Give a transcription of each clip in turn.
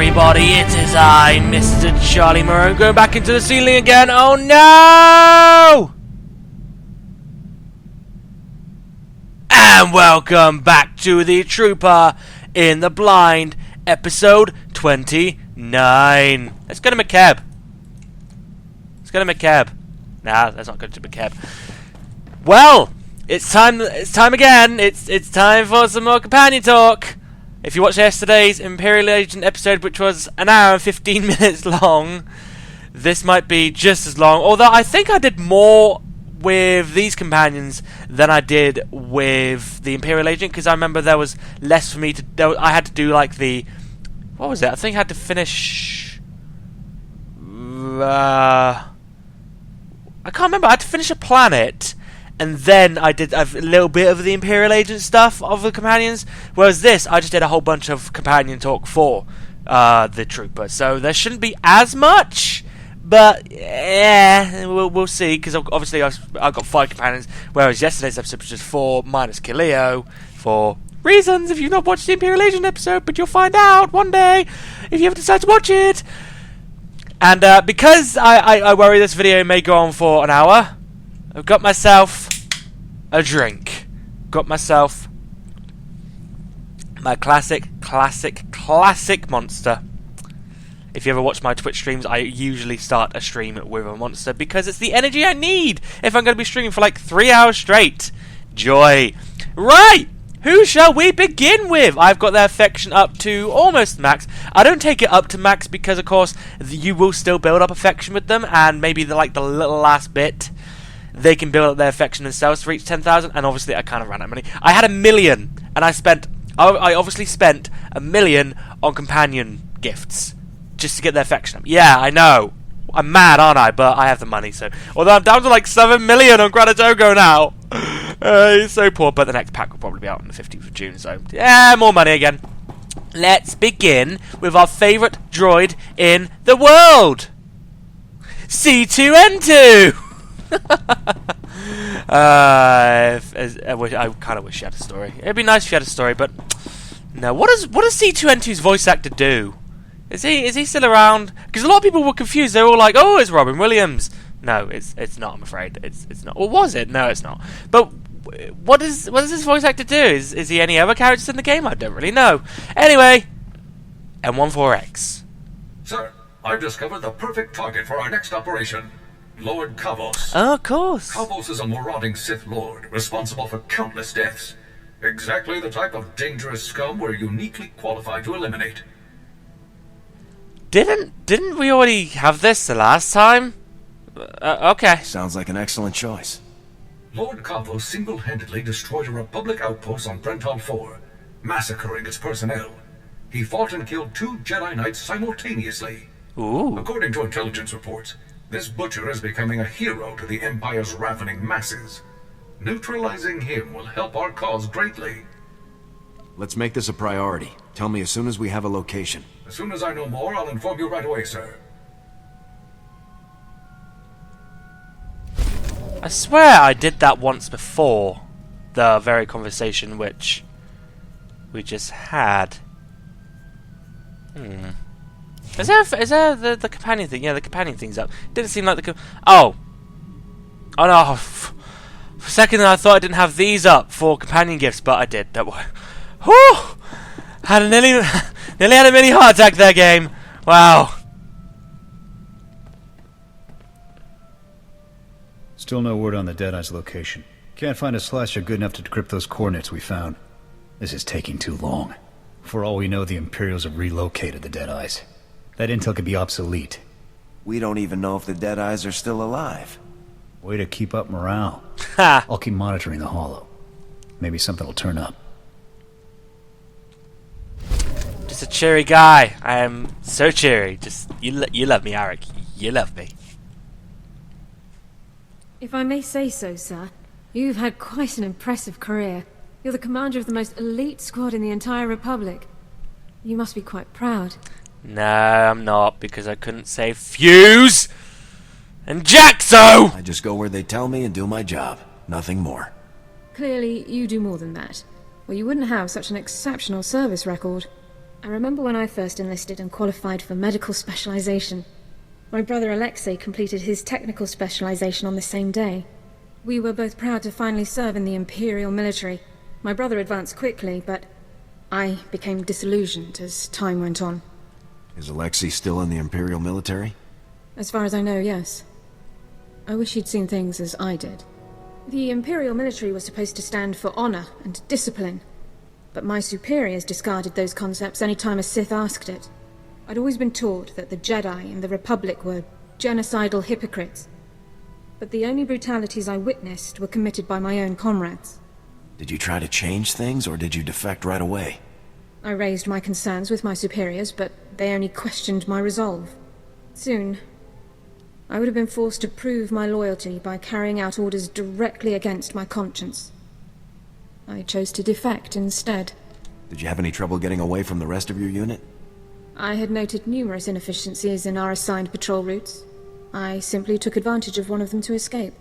everybody, it is I, Mr. Charlie Marone, going back into the ceiling again. Oh no! And welcome back to the Trooper in the Blind, episode 29. Let's go to McCab. Let's go to McCab. Nah, let's not go to McCab. Well, it's time again. It's time for some more companion talk. If you watched yesterday's Imperial Agent episode, which was an hour and 15 minutes long, this might be just as long. Although I think I did more with these companions than I did with the Imperial Agent, because I remember there was less for me to do. I had to do like the... What was it? I think I had to finish... I can't remember. I had to finish a planet, and then I did a little bit of the Imperial Agent stuff of the companions. Whereas this, I just did a whole bunch of companion talk for the Trooper. So there shouldn't be as much, but yeah, we'll see. Because obviously I've got 5 companions, whereas yesterday's episode was just 4 minus Kileo for reasons. If you've not watched the Imperial Agent episode, but you'll find out one day if you ever decide to watch it. And because I worry this video may go on for an hour, I've got myself a drink. Got myself my classic monster. If you ever watch my Twitch streams, I usually start a stream with a monster because it's the energy I need if I'm going to be streaming for like 3 hours straight. Joy. Right! Who shall we begin with? I've got their affection up to almost max. I don't take it up to max because, of course, you will still build up affection with them, and maybe the little last bit they can build up their affection themselves to reach 10,000, and obviously I kind of ran out of money. I had 1 million, and I obviously spent 1 million on companion gifts just to get their affection up. Yeah, I know. I'm mad, aren't I? But I have the money, so... Although I'm down to like 7 million on Kranitoko now. He's so poor, but the next pack will probably be out on the 15th of June, so... Yeah, more money again. Let's begin with our favourite droid in the world. C2N2! I kind of wish she had a story. It'd be nice if she had a story, but no. What does C2N2's voice actor do? Is he still around? Because a lot of people were confused. They're all like, "Oh, it's Robin Williams." No, it's not. I'm afraid it's not. Or was it? No, it's not. But what does this voice actor do? Is he any other characters in the game? I don't really know. Anyway, M14X. Sir, I've discovered the perfect target for our next operation. Lord Kavos. Oh, of course. Kavos is a marauding Sith Lord, responsible for countless deaths. Exactly the type of dangerous scum we're uniquely qualified to eliminate. Didn't we already have this the last time? Okay. Sounds like an excellent choice. Lord Kavos single-handedly destroyed a Republic outpost on Brental 4, massacring its personnel. He fought and killed 2 Jedi Knights simultaneously. Ooh. According to intelligence reports, this butcher is becoming a hero to the Empire's ravening masses. Neutralizing him will help our cause greatly. Let's make this a priority. Tell me as soon as we have a location. As soon as I know more, I'll inform you right away, sir. I swear I did that once before. The very conversation which we just had. Is there the companion thing? Yeah, the companion thing's up. Didn't seem like the... Oh no. For a second I thought I didn't have these up for companion gifts, but I did. Don't worry. Whew! Nearly had a mini heart attack there, game. Wow. Still no word on the Deadeye's location. Can't find a slasher good enough to decrypt those coordinates we found. This is taking too long. For all we know, the Imperials have relocated the Deadeyes. That intel could be obsolete. We don't even know if the Deadeyes are still alive. Way to keep up morale. Ha! I'll keep monitoring the holo. Maybe something will turn up. Just a cheery guy. I am so cheery. Just you love me, Aric. You love me. If I may say so, sir, you've had quite an impressive career. You're the commander of the most elite squad in the entire Republic. You must be quite proud. No, I'm not, because I couldn't save Fuse and Jaxo! I just go where they tell me and do my job. Nothing more. Clearly, you do more than that, or you wouldn't have such an exceptional service record. I remember when I first enlisted and qualified for medical specialization. My brother Alexei completed his technical specialization on the same day. We were both proud to finally serve in the Imperial military. My brother advanced quickly, but I became disillusioned as time went on. Is Alexei still in the Imperial military? As far as I know, yes. I wish he'd seen things as I did. The Imperial military was supposed to stand for honor and discipline, but my superiors discarded those concepts any time a Sith asked it. I'd always been taught that the Jedi and the Republic were genocidal hypocrites, but the only brutalities I witnessed were committed by my own comrades. Did you try to change things, or did you defect right away? I raised my concerns with my superiors, but they only questioned my resolve. Soon, I would have been forced to prove my loyalty by carrying out orders directly against my conscience. I chose to defect instead. Did you have any trouble getting away from the rest of your unit? I had noted numerous inefficiencies in our assigned patrol routes. I simply took advantage of one of them to escape.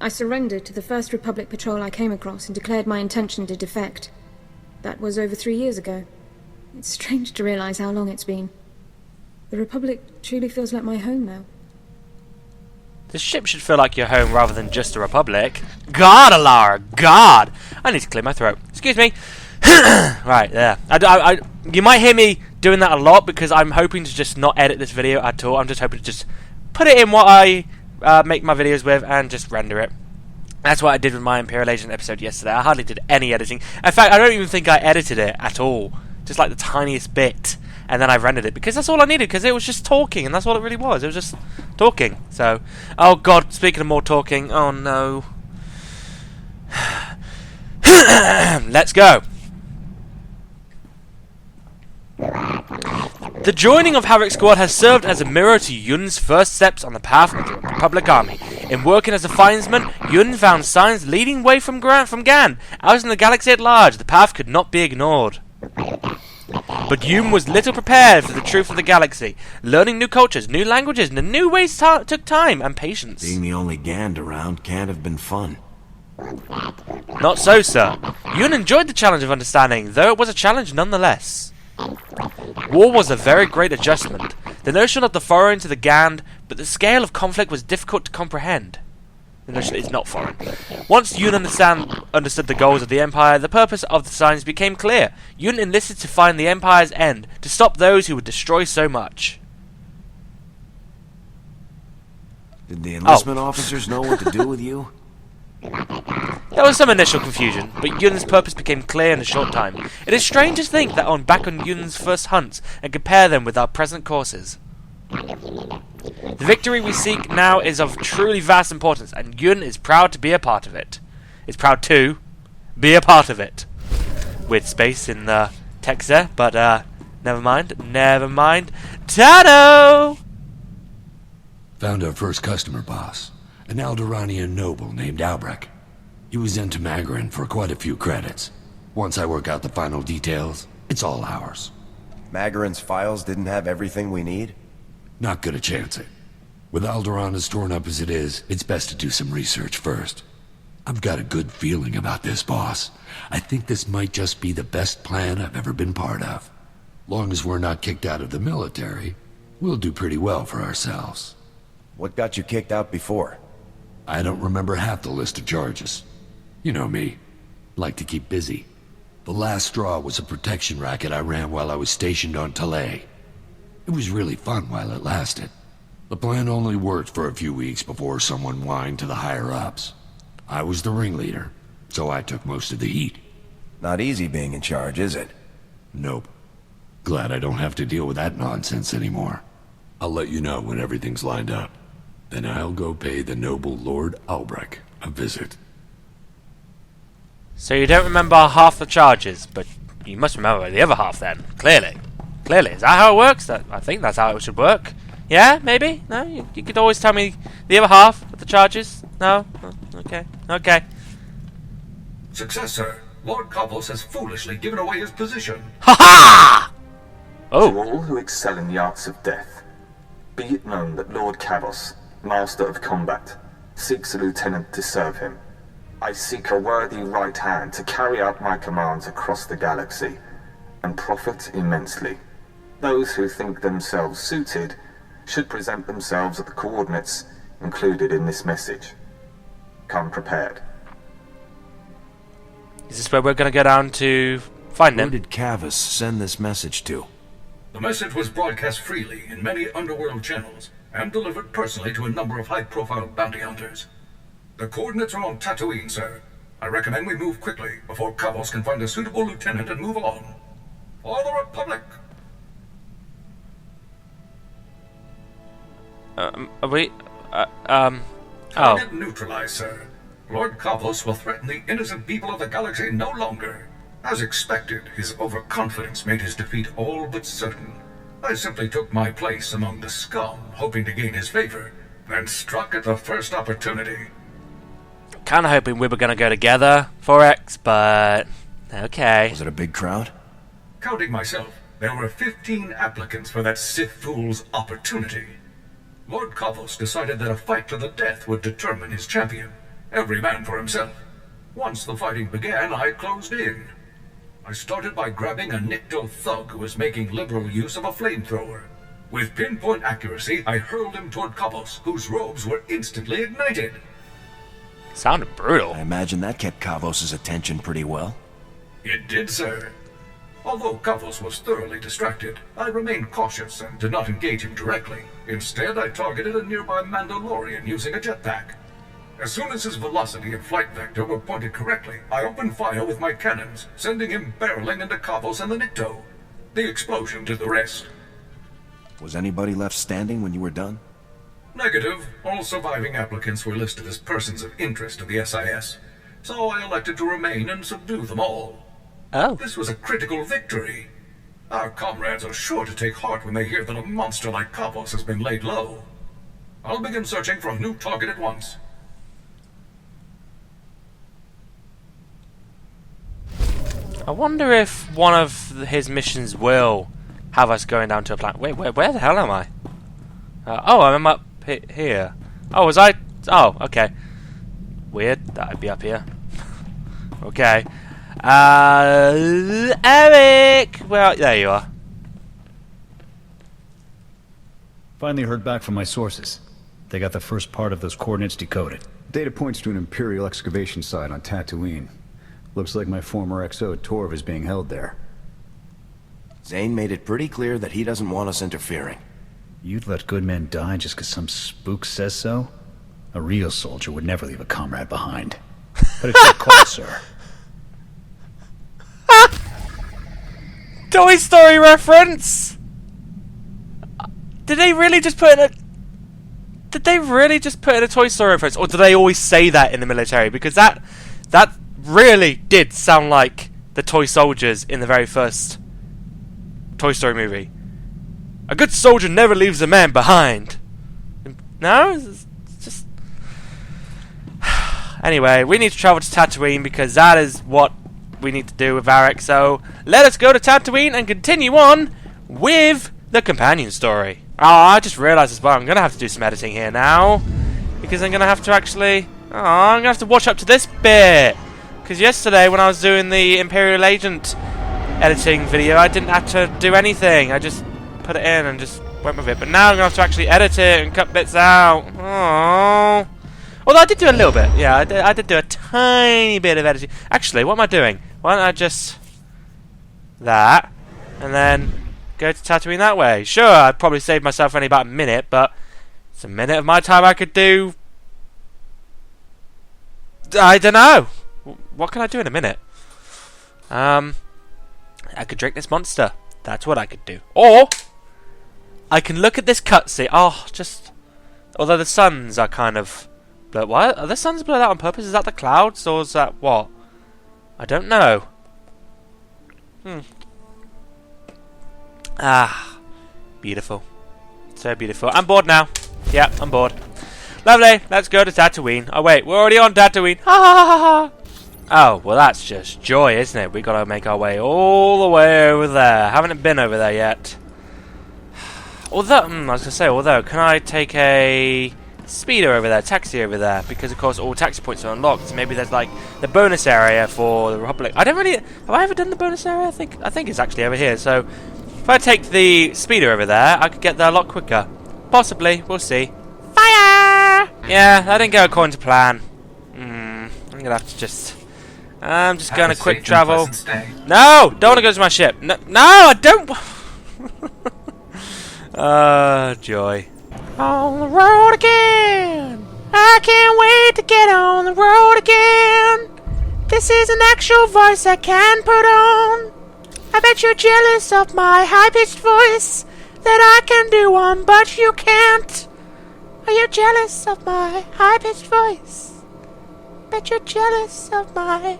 I surrendered to the first Republic patrol I came across and declared my intention to defect. That was over 3 years ago. It's strange to realize how long it's been. The Republic truly feels like my home now. The ship should feel like your home rather than just the Republic. God, Elara, God! I need to clear my throat. Excuse me. Right, there. You might hear me doing that a lot because I'm hoping to just not edit this video at all. I'm just hoping to just put it in what I make my videos with and just render it. That's what I did with my Imperial Agent episode yesterday. I hardly did any editing. In fact, I don't even think I edited it at all. Just like the tiniest bit. And then I rendered it because that's all I needed, because it was just talking, and that's all it really was. It was just talking. So, oh god, speaking of more talking, oh no. Let's go. The joining of Aric's squad has served as a mirror to Yuun's first steps on the path of the Republic Army. In working as a findsman, Yuun found signs leading away from Gan. Out in the galaxy at large, the path could not be ignored. But Yuun was little prepared for the truth of the galaxy. Learning new cultures, new languages, and new ways took time and patience. Being the only Gand around can't have been fun. Not so, sir. Yuun enjoyed the challenge of understanding, though it was a challenge nonetheless. War was a very great adjustment. The notion of the foreign to the Gand, but the scale of conflict was difficult to comprehend. The notion is not foreign. Once Yuun understood the goals of the Empire, the purpose of the signs became clear. Yuun enlisted to find the Empire's end, to stop those who would destroy so much. Did the enlistment officers know what to do with you? There was some initial confusion, but Yuun's purpose became clear in a short time. It is strange to think that back on Yuun's first hunts and compare them with our present courses. The victory we seek now is of truly vast importance, and Yuun is proud to be a part of it. Is proud to be a part of it. Weird space in the text there, but never mind. Tanno! Found our first customer, boss. An Alderaanian noble named Aric. He was in Tamagaran for quite a few credits. Once I work out the final details, it's all ours. Magaran's files didn't have everything we need? Not gonna chance it. With Alderaan as torn up as it is, it's best to do some research first. I've got a good feeling about this, boss. I think this might just be the best plan I've ever been part of. Long as we're not kicked out of the military, we'll do pretty well for ourselves. What got you kicked out before? I don't remember half the list of charges. You know me. Like to keep busy. The last straw was a protection racket I ran while I was stationed on Talay. It was really fun while it lasted. The plan only worked for a few weeks before someone whined to the higher-ups. I was the ringleader, so I took most of the heat. Not easy being in charge, is it? Nope. Glad I don't have to deal with that nonsense anymore. I'll let you know when everything's lined up. Then I'll go pay the noble Lord Albrecht a visit. So you don't remember half the charges, but you must remember the other half then. Clearly. Is that how it works? I think that's how it should work. Yeah? Maybe? No? You could always tell me the other half of the charges? No? Oh, okay. Success, sir. Lord Cobbles has foolishly given away his position. Ha-ha! Oh. To all who excel in the arts of death, be it known that Lord Cabos, Master of Combat, seeks a lieutenant to serve him. I seek a worthy right hand to carry out my commands across the galaxy. and profit immensely. Those who think themselves suited should present themselves at the coordinates included in this message. Come prepared. Is this where we're going to go down to find Who him? did Cavus send this message to? The message was broadcast freely in many underworld channels and delivered personally to a number of high-profile bounty hunters. The coordinates are on Tatooine, sir. I recommend we move quickly before Kavos can find a suitable lieutenant and move on. For the Republic! Are we... Target neutralized, sir. Lord Kavos will threaten the innocent people of the galaxy no longer. As expected, his overconfidence made his defeat all but certain. I simply took my place among the scum, hoping to gain his favor, and struck at the first opportunity. Kind of hoping we were going to go together, 4X, but... okay. Was it a big crowd? Counting myself, there were 15 applicants for that Sith fool's opportunity. Lord Kavos decided that a fight to the death would determine his champion. Every man for himself. Once the fighting began, I closed in. I started by grabbing a Nikto thug who was making liberal use of a flamethrower. With pinpoint accuracy, I hurled him toward Kavos, whose robes were instantly ignited. Sounded brutal. I imagine that kept Kavos' attention pretty well. It did, sir. Although Kavos was thoroughly distracted, I remained cautious and did not engage him directly. Instead, I targeted a nearby Mandalorian using a jetpack. As soon as his velocity and flight vector were pointed correctly, I opened fire with my cannons, sending him barreling into Kavos and the Nikto. The explosion did the rest. Was anybody left standing when you were done? Negative. All surviving applicants were listed as persons of interest to the SIS, so I elected to remain and subdue them all. Oh. This was a critical victory. Our comrades are sure to take heart when they hear that a monster like Kavos has been laid low. I'll begin searching for a new target at once. I wonder if one of his missions will have us going down to a planet. Wait, where the hell am I? Oh, I'm up here. Oh, was I? Oh, okay. Weird that I'd be up here. Okay. Aric! Well, there you are. Finally heard back from my sources. They got the first part of those coordinates decoded. Data points to an Imperial excavation site on Tatooine. Looks like my former XO Torv is being held there. Zane made it pretty clear that he doesn't want us interfering. You'd let good men die just because some spook says so? A real soldier would never leave a comrade behind. But it's your call, sir. Toy Story reference! Did they really just put in a... Did they really just put in a Toy Story reference? Or do they always say that in the military? Because that really did sound like the toy soldiers in the very first Toy Story movie. A good soldier never leaves a man behind. No? It's just... Anyway, we need to travel to Tatooine because that is what we need to do with Aric. So let us go to Tatooine and continue on with the companion story. Oh, I just realised as well, I'm going to have to do some editing here now. Because I'm going to have to actually... Oh, I'm going to have to watch up to this bit. Because yesterday when I was doing the Imperial Agent editing video, I didn't have to do anything. I just put it in and just went with it. But now I'm going to have to actually edit it and cut bits out. Oh. Although I did do a little bit. Yeah, I did do a tiny bit of editing. Actually, what am I doing? Why don't I just... that. And then go to Tatooine that way. Sure, I'd probably save myself only about a minute, but it's a minute of my time I could do... I don't know. What can I do in a minute? I could drink this monster. That's what I could do. Or I can look at this cutscene. Oh, just... Although the suns are kind of... But why are the suns blurred out on purpose? Is that the clouds or is that what? I don't know. Ah, beautiful. So beautiful. I'm bored now. Yeah, I'm bored. Lovely. Let's go to Tatooine. Oh wait, we're already on Tatooine. Ha ha ha ha. Oh, well that's just joy, isn't it? We gotta make our way all the way over there. Haven't been over there yet. Although, I was gonna say, can I take a speeder over there, taxi over there, because of course all taxi points are unlocked. So maybe there's like the bonus area for the Republic. I don't really. Have I ever done the bonus area? I think it's actually over here. So if I take the speeder over there, I could get there a lot quicker. Possibly. We'll see. Fire! Yeah, that didn't go according to plan. I'm gonna have to just. I'm just gonna quick travel. No, don't want to go to my ship. No, I don't. Joy. On the road again. I can't wait to get on the road again. This is an actual voice I can put on. I bet you're jealous of my high-pitched voice that I can do one, but you can't. Are you jealous of my high-pitched voice? Bet you're jealous of my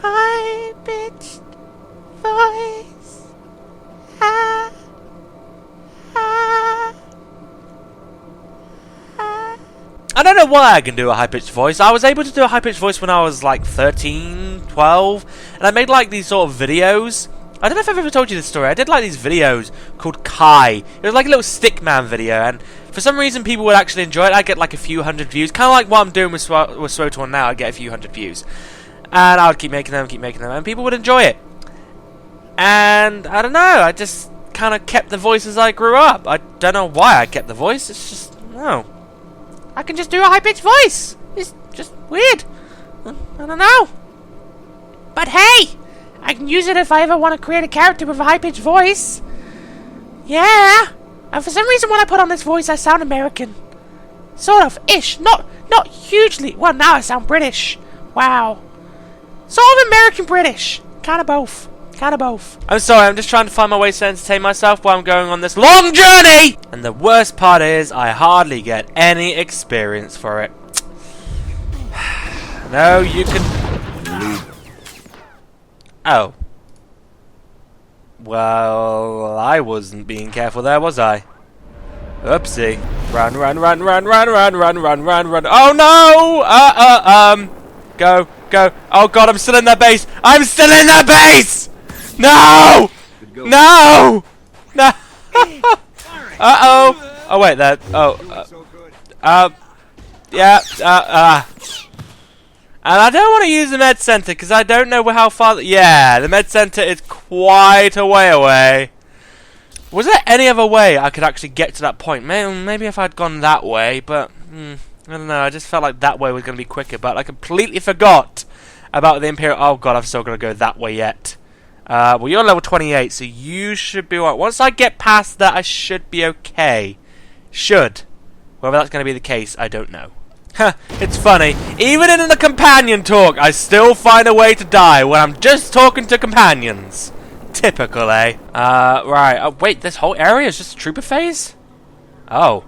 high-pitched voice. Ah. I don't know why I can do a high-pitched voice. I was able to do a high-pitched voice when I was like 13, 12, and I made like these sort of videos. I don't know if I've ever told you this story. I did like these videos called Kai. It was like a little Stickman video, and for some reason people would actually enjoy it. I'd get like a few hundred views, kind of like what I'm doing with Swotorn now. I'd get a few hundred views, and I would keep making them, and people would enjoy it. And I don't know, I just kind of kept the voice as I grew up. I don't know why I kept the voice. It's just, no. I can just do a high-pitched voice. It's just weird. I don't know. But hey, I can use it if I ever want to create a character with a high-pitched voice. Yeah. And for some reason when I put on this voice, I sound American. Sort of, ish. Not hugely. Well, now I sound British. Wow. Sort of American-British. Kind of both. I'm sorry, I'm just trying to find my ways to entertain myself while I'm going on this long journey! And the worst part is, I hardly get any experience for it. No, you can... Oh. Well, I wasn't being careful there, was I? Oopsie. Run. Oh no! Go. Oh god, I'm still in their base! No! No! Uh-oh! Oh, wait, that... Yeah, and I don't want to use the med center, because I don't know how far... Yeah, the med center is quite a way away. Was there any other way I could actually get to that point? Maybe if I'd gone that way, but... I don't know, I just felt like that way was going to be quicker, but I completely forgot about the Imperial... Oh god, I'm still going to go that way yet. Well, you're level 28, so you should be alright. Once I get past that, I should be okay. Should. Whether that's going to be the case, I don't know. It's funny. Even in the companion talk, I still find a way to die when I'm just talking to companions. Typical, eh? Right. Oh, wait, this whole area is just a trooper phase? Oh.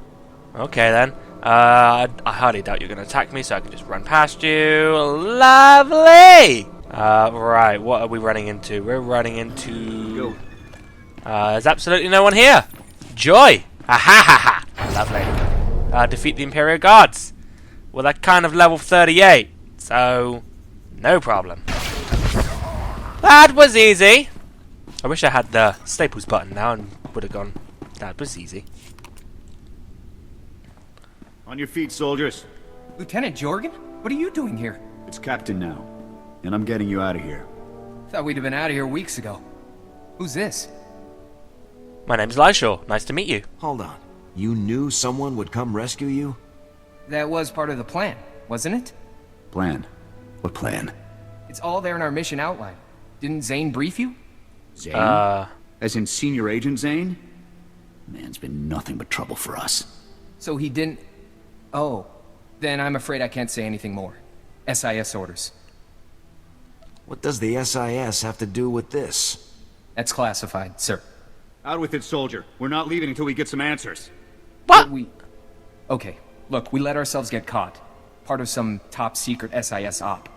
Okay, then. I hardly doubt you're going to attack me, so I can just run past you. Lovely! Right, what are we running into? We're running into... there's absolutely no one here. Joy! Ha ha ha ha! Lovely. Defeat the Imperial Guards. Well, they're kind of level 38, so... no problem. That was easy. I wish I had the Staples button now and would have gone... That was easy. On your feet, soldiers. Lieutenant Jorgen? What are you doing here? It's Captain now. And I'm getting you out of here. Thought we'd have been out of here weeks ago. Who's this? My name's Lyshor. Nice to meet you. Hold on. You knew someone would come rescue you? That was part of the plan, wasn't it? Plan? What plan? It's all there in our mission outline. Didn't Zane brief you? Zane? As in Senior Agent Zane? Man's been nothing but trouble for us. So he didn't... Oh. Then I'm afraid I can't say anything more. SIS orders. What does the SIS have to do with this? That's classified, sir. Out with it, soldier. We're not leaving until we get some answers. What? Okay, look, we let ourselves get caught. Part of some top-secret SIS op.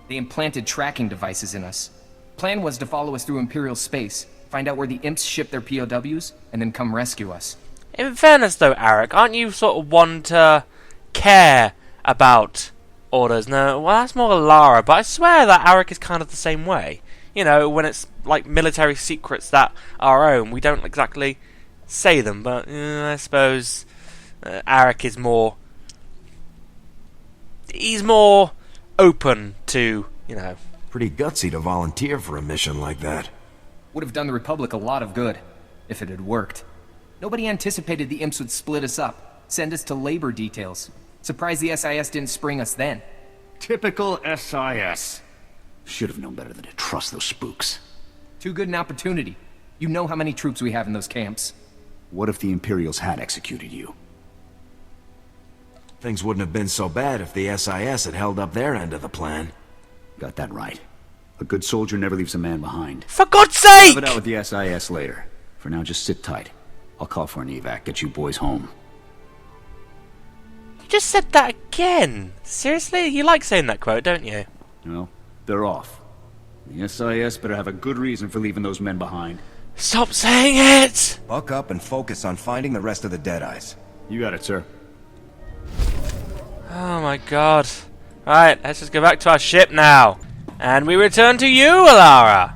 They implanted tracking devices in us. Plan was to follow us through Imperial space, find out where the imps ship their POWs, and then come rescue us. In fairness, though, Aric, aren't you sort of one to care about orders? No, well, that's more Elara, but I swear that Aric is kind of the same way. You know, when it's like military secrets that are our own, we don't exactly say them, but I suppose Aric is more he's more open to, you know... Pretty gutsy to volunteer for a mission like that. Would have done the Republic a lot of good, if it had worked. Nobody anticipated the imps would split us up, send us to labor details. Surprised the SIS didn't spring us then. Typical SIS. Should have known better than to trust those spooks. Too good an opportunity. You know how many troops we have in those camps. What if the Imperials had executed you? Things wouldn't have been so bad if the SIS had held up their end of the plan. Got that right. A good soldier never leaves a man behind. For God's sake! Have it out with the SIS later. For now, just sit tight. I'll call for an evac, get you boys home. You just said that again. Seriously? You like saying that quote, don't you? No, they're off. The SIS better have a good reason for leaving those men behind. Stop saying it! Buck up and focus on finding the rest of the Deadeyes. You got it, sir. Oh my god. Right, let's just go back to our ship now. And we return to you, Elara.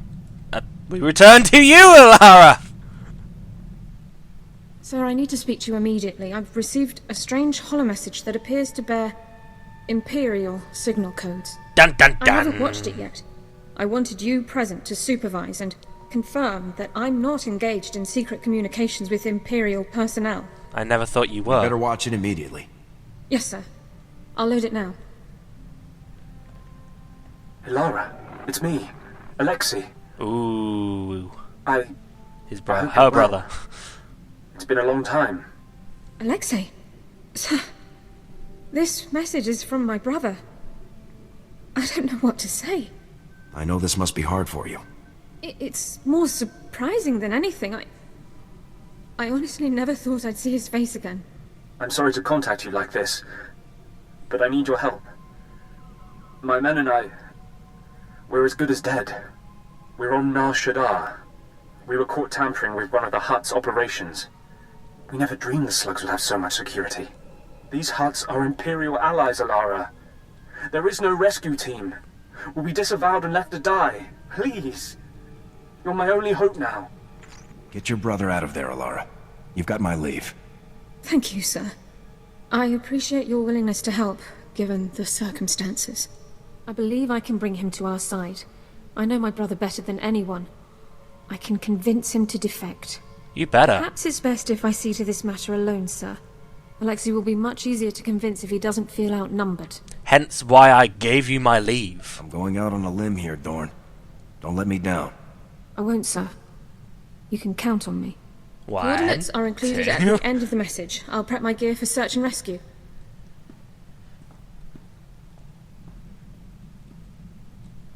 Sir, I need to speak to you immediately. I've received a strange holomessage that appears to bear Imperial signal codes. Dun dun dun. I haven't watched it yet. I wanted you present to supervise and confirm that I'm not engaged in secret communications with Imperial personnel. I never thought you were. Better watch it immediately. Yes, sir. I'll load it now. Elara, it's me, Alexei. Ooh. His brother. I hope Her you're well. brother. It's been a long time. Alexei? Sir, this message is from my brother. I don't know what to say. I know this must be hard for you. It's more surprising than anything. I honestly never thought I'd see his face again. I'm sorry to contact you like this, but I need your help. My men and I, we're as good as dead. We're on Nar Shaddaa. We were caught tampering with one of the Hutt's operations. We never dreamed the slugs would have so much security. These Hutts are Imperial allies, Elara. There is no rescue team. We'll be disavowed and left to die. Please. You're my only hope now. Get your brother out of there, Elara. You've got my leave. Thank you, sir. I appreciate your willingness to help, given the circumstances. I believe I can bring him to our side. I know my brother better than anyone. I can convince him to defect. You better. Perhaps it's best if I see to this matter alone, sir. Alexei will be much easier to convince if he doesn't feel outnumbered. Hence why I gave you my leave. I'm going out on a limb here, Dorne. Don't let me down. I won't, sir. You can count on me. One, Coordinates are included at two. the end of the message. I'll prep my gear for search and rescue.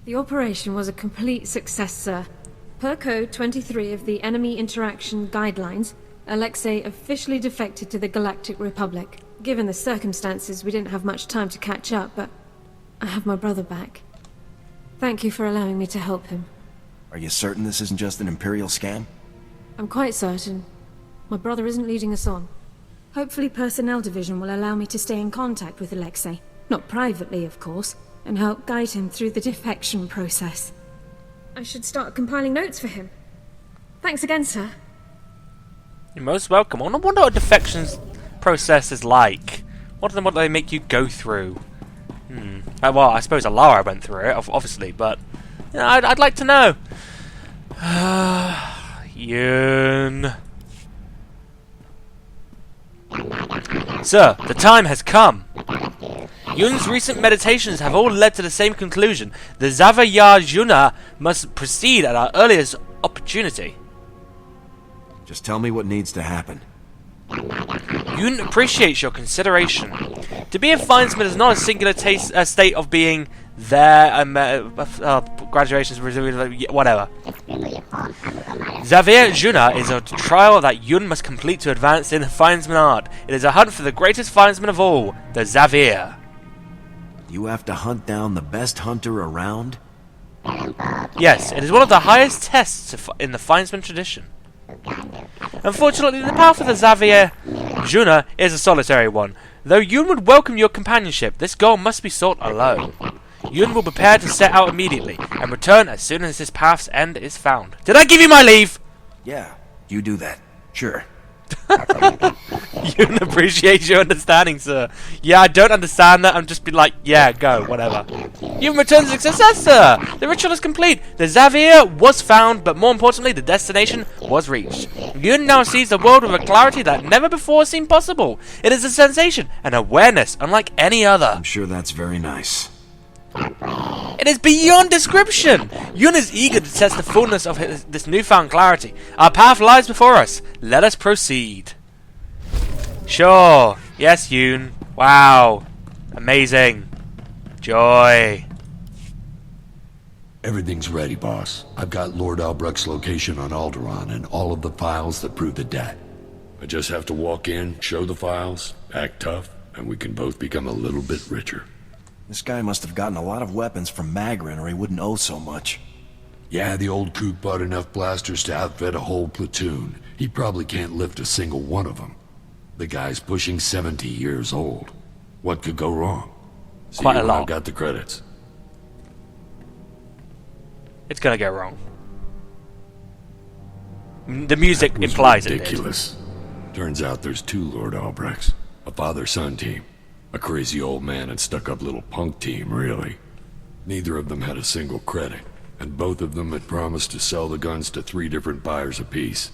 The operation was a complete success, sir. Per Code 23 of the Enemy Interaction Guidelines, Alexei officially defected to the Galactic Republic. Given the circumstances, we didn't have much time to catch up, but I have my brother back. Thank you for allowing me to help him. Are you certain this isn't just an Imperial scam? I'm quite certain. My brother isn't leading us on. Hopefully Personnel Division will allow me to stay in contact with Alexei. Not privately, of course, and help guide him through the defection process. I should start compiling notes for him. Thanks again, sir. You're most welcome. I wonder what a defection process is like. What do they make you go through? Well, I suppose Elara went through it, obviously, but you know, I'd like to know. Yuun. Sir, the time has come. Yuun's recent meditations have all led to the same conclusion. The Zavaya Juna must proceed at our earliest opportunity. Just tell me what needs to happen. Yuun appreciates your consideration. To be a Findsman is not a singular state of being there, graduations, whatever. Zavir Juna is a trial that Yuun must complete to advance in Findsman art. It is a hunt for the greatest Findsman of all, the Zavir. You have to hunt down the best hunter around? Yes, it is one of the highest tests in the Findsman tradition. Unfortunately, the path of the Zavir Juna is a solitary one. Though Yuun would welcome your companionship, this goal must be sought alone. Yuun will prepare to set out immediately, and return as soon as this path's end is found. Did I give you my leave? Yeah, you do that. Sure. Yuun appreciates your understanding, sir. Yeah, I don't understand that. I'm just be like, yeah, go, whatever. Yuun returns as success, sir. The ritual is complete. The Xavier was found, but more importantly, the destination was reached. Yuun now sees the world with a clarity that never before seemed possible. It is a sensation, an awareness, unlike any other. I'm sure that's very nice. It is beyond description! Yuun is eager to test the fullness of this newfound clarity. Our path lies before us. Let us proceed. Sure. Yes, Yuun. Wow. Amazing. Joy. Everything's ready, boss. I've got Lord Albrecht's location on Alderaan and all of the files that prove the debt. I just have to walk in, show the files, act tough, and we can both become a little bit richer. This guy must have gotten a lot of weapons from Magrin or he wouldn't owe so much. Yeah, the old kook bought enough blasters to outfit a whole platoon. He probably can't lift a single one of them. The guy's pushing 70 years old. What could go wrong? See Quite a when lot. I've got the credits. It's gonna go wrong. The music implies it did. Ridiculous. Turns out there's two Lord Albrechts. A father-son team. A crazy old man and stuck-up little punk team, really. Neither of them had a single credit, and both of them had promised to sell the guns to 3 different buyers apiece.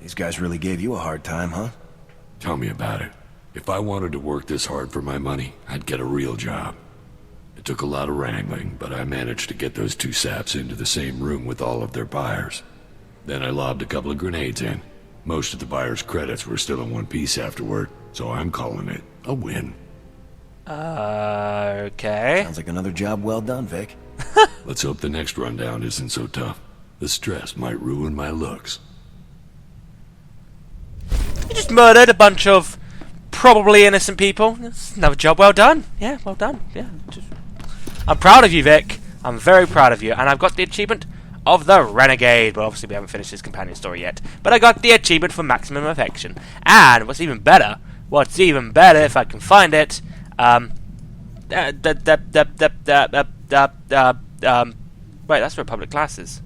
These guys really gave you a hard time, huh? Tell me about it. If I wanted to work this hard for my money, I'd get a real job. It took a lot of wrangling, but I managed to get those 2 saps into the same room with all of their buyers. Then I lobbed a couple of grenades in. Most of the buyers' credits were still in one piece afterward, so I'm calling it a win. Okay. Sounds like another job well done, Vic. Let's hope the next rundown isn't so tough. The stress might ruin my looks. You just murdered a bunch of probably innocent people. That's another job well done. Yeah, well done. Yeah. I'm proud of you, Vic. I'm very proud of you. And I've got the achievement of the Renegade. Well, obviously we haven't finished his companion story yet. But I got the achievement for maximum affection. And what's even better if I can find it, wait, that's Republic classes.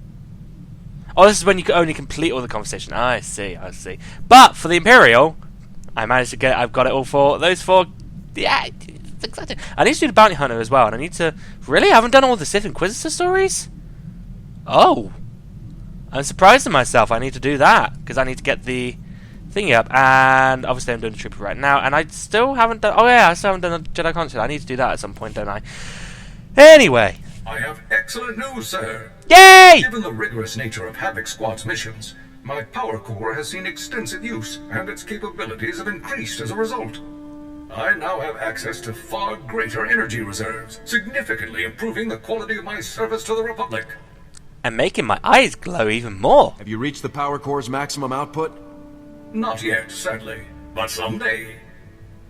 Oh, this is when you can only complete all the conversation. I see. But for the Imperial, I managed to get. I've got it all for those 4. Yeah, it's exciting. I need to do the Bounty Hunter as well, and I need to. Really, I haven't done all the Sith Inquisitor stories. Oh, I'm surprised at myself. I need to do that because I need to get the thingy up, and obviously I'm doing the Trooper right now, and I still haven't done. Oh yeah, I still haven't done the Jedi Content. I need to do that at some point, don't I? Anyway. I have excellent news, sir. Yay! Given the rigorous nature of Havoc Squad's missions, my power core has seen extensive use, and its capabilities have increased as a result. I now have access to far greater energy reserves, significantly improving the quality of my service to the Republic. And making my eyes glow even more. Have you reached the power core's maximum output? Not yet, sadly, but someday.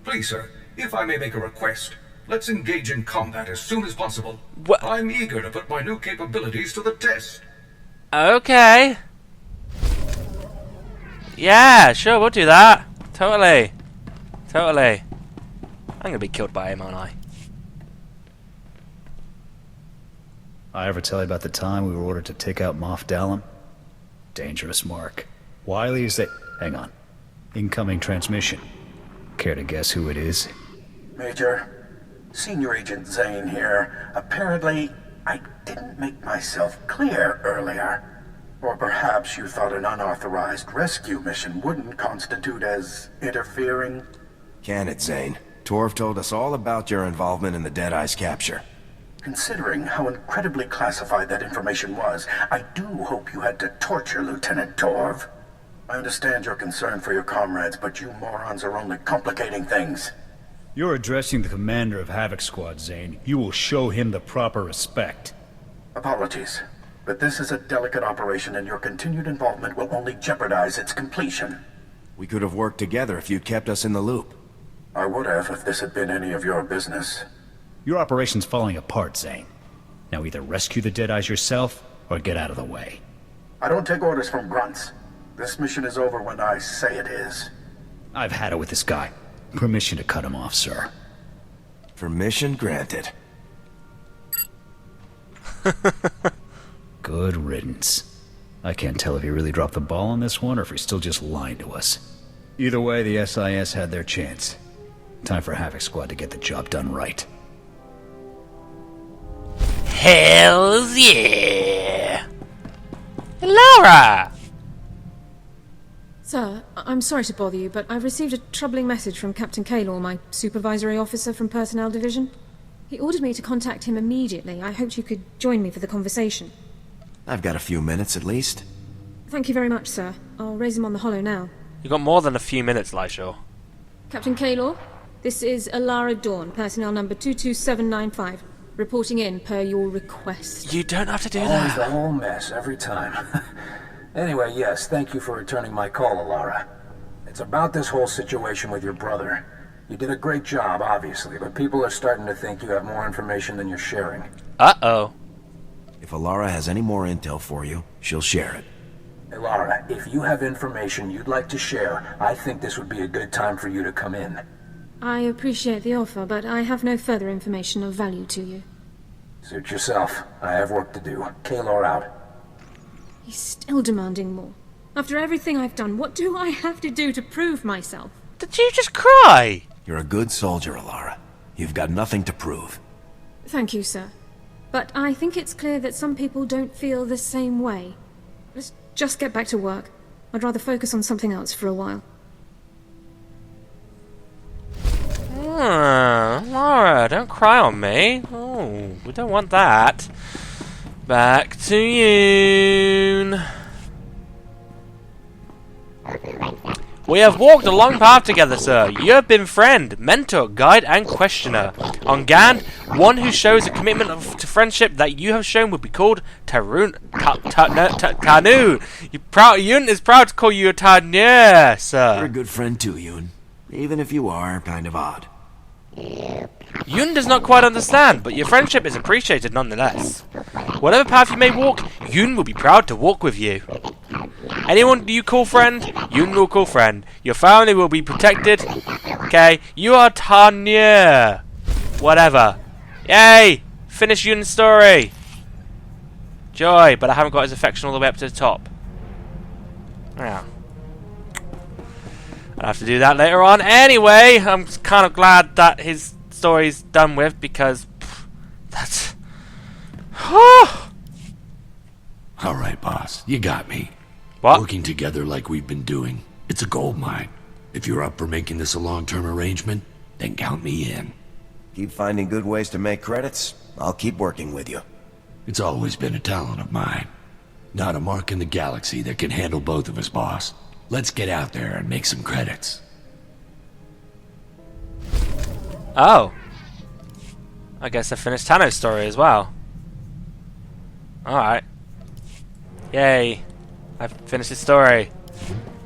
Please, sir, if I may make a request, let's engage in combat as soon as possible. What? I'm eager to put my new capabilities to the test. Okay. Yeah, sure, we'll do that. Totally. I'm gonna be killed by him, aren't I? I ever tell you about the time we were ordered to take out Moff Dallam? Dangerous mark. Wiley is Hang on. Incoming transmission. Care to guess who it is? Major, Senior Agent Zane here. Apparently, I didn't make myself clear earlier. Or perhaps you thought an unauthorized rescue mission wouldn't constitute as interfering? Can it, Zane? Torv told us all about your involvement in the Deadeye's capture. Considering how incredibly classified that information was, I do hope you had to torture Lieutenant Torv. I understand your concern for your comrades, but you morons are only complicating things. You're addressing the commander of Havoc Squad, Zane. You will show him the proper respect. Apologies, but this is a delicate operation and your continued involvement will only jeopardize its completion. We could have worked together if you'd kept us in the loop. I would have if this had been any of your business. Your operation's falling apart, Zane. Now either rescue the Deadeyes yourself, or get out of the way. I don't take orders from grunts. This mission is over when I say it is. I've had it with this guy. Permission to cut him off, sir. Permission granted. Good riddance. I can't tell if he really dropped the ball on this one, or if he's still just lying to us. Either way, the SIS had their chance. Time for Havoc Squad to get the job done right. Hells yeah! Elara! Sir, I'm sorry to bother you, but I've received a troubling message from Captain Kaylor, my supervisory officer from Personnel Division. He ordered me to contact him immediately. I hoped you could join me for the conversation. I've got a few minutes at least. Thank you very much, sir. I'll raise him on the holo now. You got more than a few minutes, Lyshor. Captain Kaylor, this is Elara Dorne, personnel number 22795. Reporting in per your request. You don't have to do Always that. the whole mess every time. Anyway, yes, thank you for returning my call, Elara. It's about this whole situation with your brother. You did a great job, obviously, but people are starting to think you have more information than you're sharing. Uh-oh. If Elara has any more intel for you, she'll share it. Elara, if you have information you'd like to share, I think this would be a good time for you to come in. I appreciate the offer, but I have no further information of value to you. Suit yourself. I have work to do. Kaylor out. He's still demanding more. After everything I've done, what do I have to do to prove myself? Did you just cry? You're a good soldier, Elara. You've got nothing to prove. Thank you, sir. But I think it's clear that some people don't feel the same way. Let's just get back to work. I'd rather focus on something else for a while. Laura, don't cry on me. Oh, we don't want that. Back to Yuun. We have walked a long path together, sir. You have been friend, mentor, guide, and questioner. On Gand, one who shows a commitment to friendship that you have shown would be called Tannu. Yuun is proud to call you a Tannu, sir. You're a good friend too, Yuun. Even if you are kind of odd. Yuun does not quite understand, but your friendship is appreciated nonetheless. Whatever path you may walk, Yuun will be proud to walk with you. Anyone you call friend, Yuun will call friend. Your family will be protected. Okay, you are Tannu. Whatever. Yay! Finish Yuun's story. Joy, but I haven't got his affection all the way up to the top. Yeah. I'll have to do that later on. Anyway, I'm kind of glad that his story's done with, because that's... Alright, boss. You got me. What? Working together like we've been doing. It's a gold mine. If you're up for making this a long-term arrangement, then count me in. Keep finding good ways to make credits. I'll keep working with you. It's always been a talent of mine. Not a mark in the galaxy that can handle both of us, boss. Let's get out there and make some credits. Oh. I guess I finished Tanno's story as well. Alright. Yay. I've finished his story.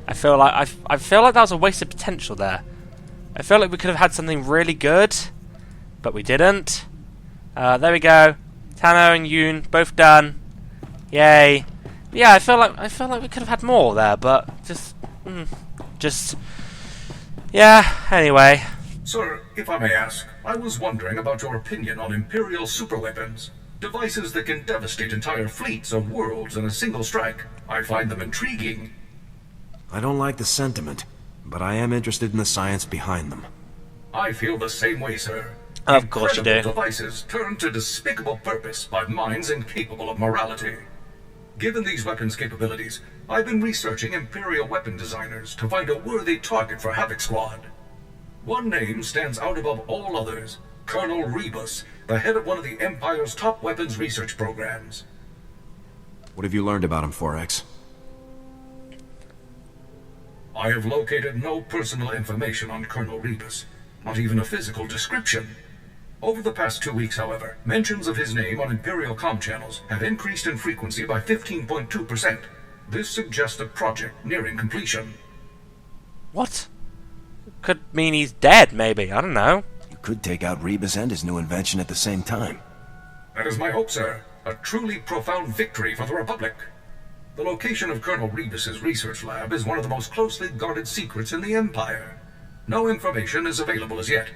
I feel like that was a waste of potential there. I feel like we could have had something really good, but we didn't. There we go. Tanno and Yuun both done. Yay. But yeah, I feel like we could have had more there, but just yeah, anyway. Sir, if I may ask, I was wondering about your opinion on Imperial superweapons. Devices that can devastate entire fleets of worlds in a single strike. I find them intriguing. I don't like the sentiment, but I am interested in the science behind them. I feel the same way, sir. Of course you do. Incredible devices turned to despicable purpose by minds incapable of morality. Given these weapons' capabilities, I've been researching Imperial weapon designers to find a worthy target for Havoc Squad. One name stands out above all others: Colonel Rebus, the head of one of the Empire's top weapons research programs. What have you learned about him, 4X? I have located no personal information on Colonel Rebus, not even a physical description. Over the past 2 weeks, however, mentions of his name on Imperial comm channels have increased in frequency by 15.2%. This suggests a project nearing completion. What? Could mean he's dead, maybe. I don't know. You could take out Rebus and his new invention at the same time. That is my hope, sir. A truly profound victory for the Republic. The location of Colonel Rebus's research lab is one of the most closely guarded secrets in the Empire. No information is available as yet.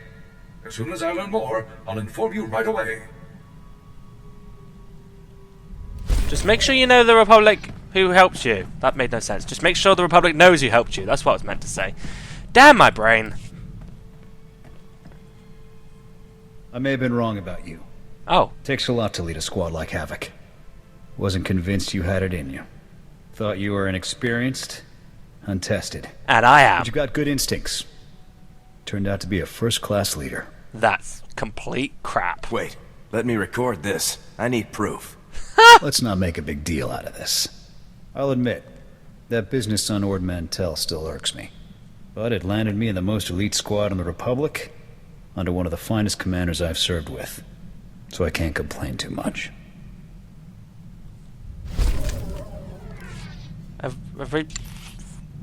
As soon as I learn more, I'll inform you right away. Just make sure you know the Republic who helped you. That made no sense. Just make sure the Republic knows who helped you. That's what I was meant to say. Damn my brain. I may have been wrong about you. Oh. Takes a lot to lead a squad like Havoc. Wasn't convinced you had it in you. Thought you were inexperienced, untested. And I am. But you got good instincts. Turned out to be a first-class leader. That's complete crap. Wait, let me record this. I need proof. Let's not make a big deal out of this. I'll admit, that business on Ord Mantell still irks me. But it landed me in the most elite squad in the Republic, under one of the finest commanders I've served with. So I can't complain too much. Have we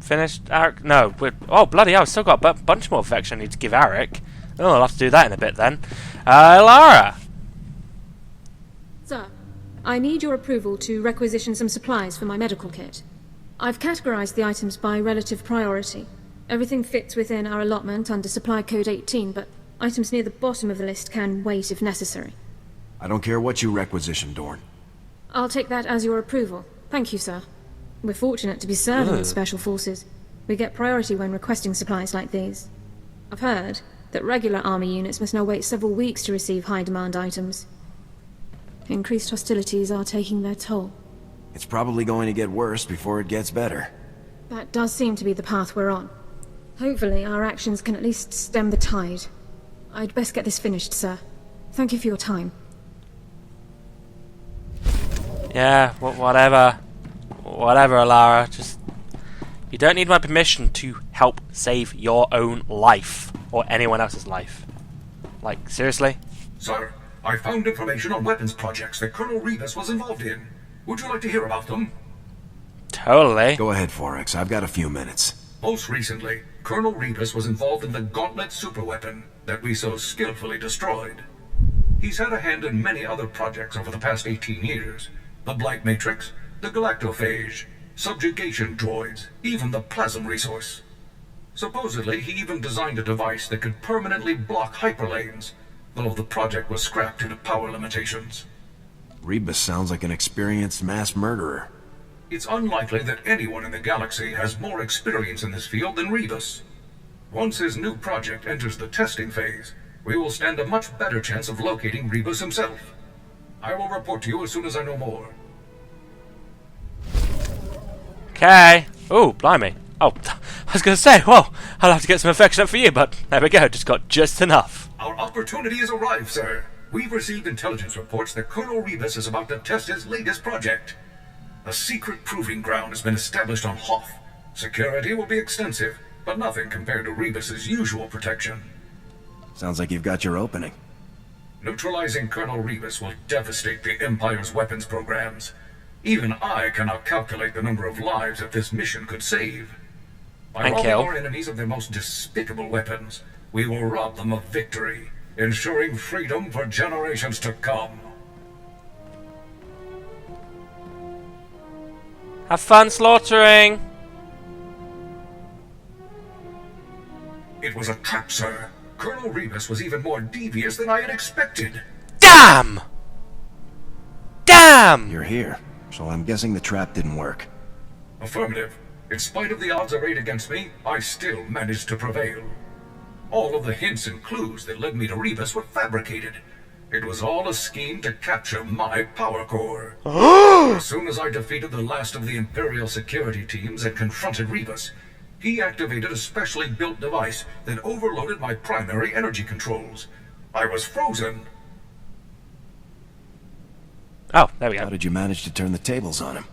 finished Aric? No. Oh, bloody hell, I've still got a bunch more defection I need to give Aric. Oh, I'll have to do that in a bit then. Elara! Sir, I need your approval to requisition some supplies for my medical kit. I've categorized the items by relative priority. Everything fits within our allotment under Supply Code 18, but items near the bottom of the list can wait if necessary. I don't care what you requisition, Dorne. I'll take that as your approval. Thank you, sir. We're fortunate to be serving with Special Forces. We get priority when requesting supplies like these. I've heard that regular army units must now wait several weeks to receive high-demand items. Increased hostilities are taking their toll. It's probably going to get worse before it gets better. That does seem to be the path we're on. Hopefully our actions can at least stem the tide. I'd best get this finished, sir. Thank you for your time. Yeah, whatever. Whatever, Elara. Just... You don't need my permission to help save your own life. Or anyone else's life. Like, seriously? Sir, I found information on weapons projects that Colonel Rebus was involved in. Would you like to hear about them? Totally. Go ahead, Forex. I've got a few minutes. Most recently, Colonel Rebus was involved in the Gauntlet superweapon that we so skillfully destroyed. He's had a hand in many other projects over the past 18 years. The Blight Matrix, the Galactophage, subjugation droids, even the Plasm resource. Supposedly, he even designed a device that could permanently block hyperlanes, though the project was scrapped due to power limitations. Rebus sounds like an experienced mass murderer. It's unlikely that anyone in the galaxy has more experience in this field than Rebus. Once his new project enters the testing phase, we will stand a much better chance of locating Rebus himself. I will report to you as soon as I know more. Okay. Ooh, blimey. Oh, I was going to say, well, I'll have to get some affection up for you, but there we go, just got just enough. Our opportunity has arrived, sir. We've received intelligence reports that Colonel Rebus is about to test his latest project. A secret proving ground has been established on Hoth. Security will be extensive, but nothing compared to Rebus's usual protection. Sounds like you've got your opening. Neutralizing Colonel Rebus will devastate the Empire's weapons programs. Even I cannot calculate the number of lives that this mission could save. By robbing our enemies of their most despicable weapons, we will rob them of victory, ensuring freedom for generations to come. Have fun slaughtering! It was a trap, sir. Colonel Rebus was even more devious than I had expected. Damn! Damn! You're here, so I'm guessing the trap didn't work. Affirmative. In spite of the odds arrayed against me, I still managed to prevail. All of the hints and clues that led me to Rebus were fabricated. It was all a scheme to capture my power core. As soon as I defeated the last of the Imperial security teams and confronted Rebus, he activated a specially built device that overloaded my primary energy controls. I was frozen. Oh, there we go. How did you manage to turn the tables on him?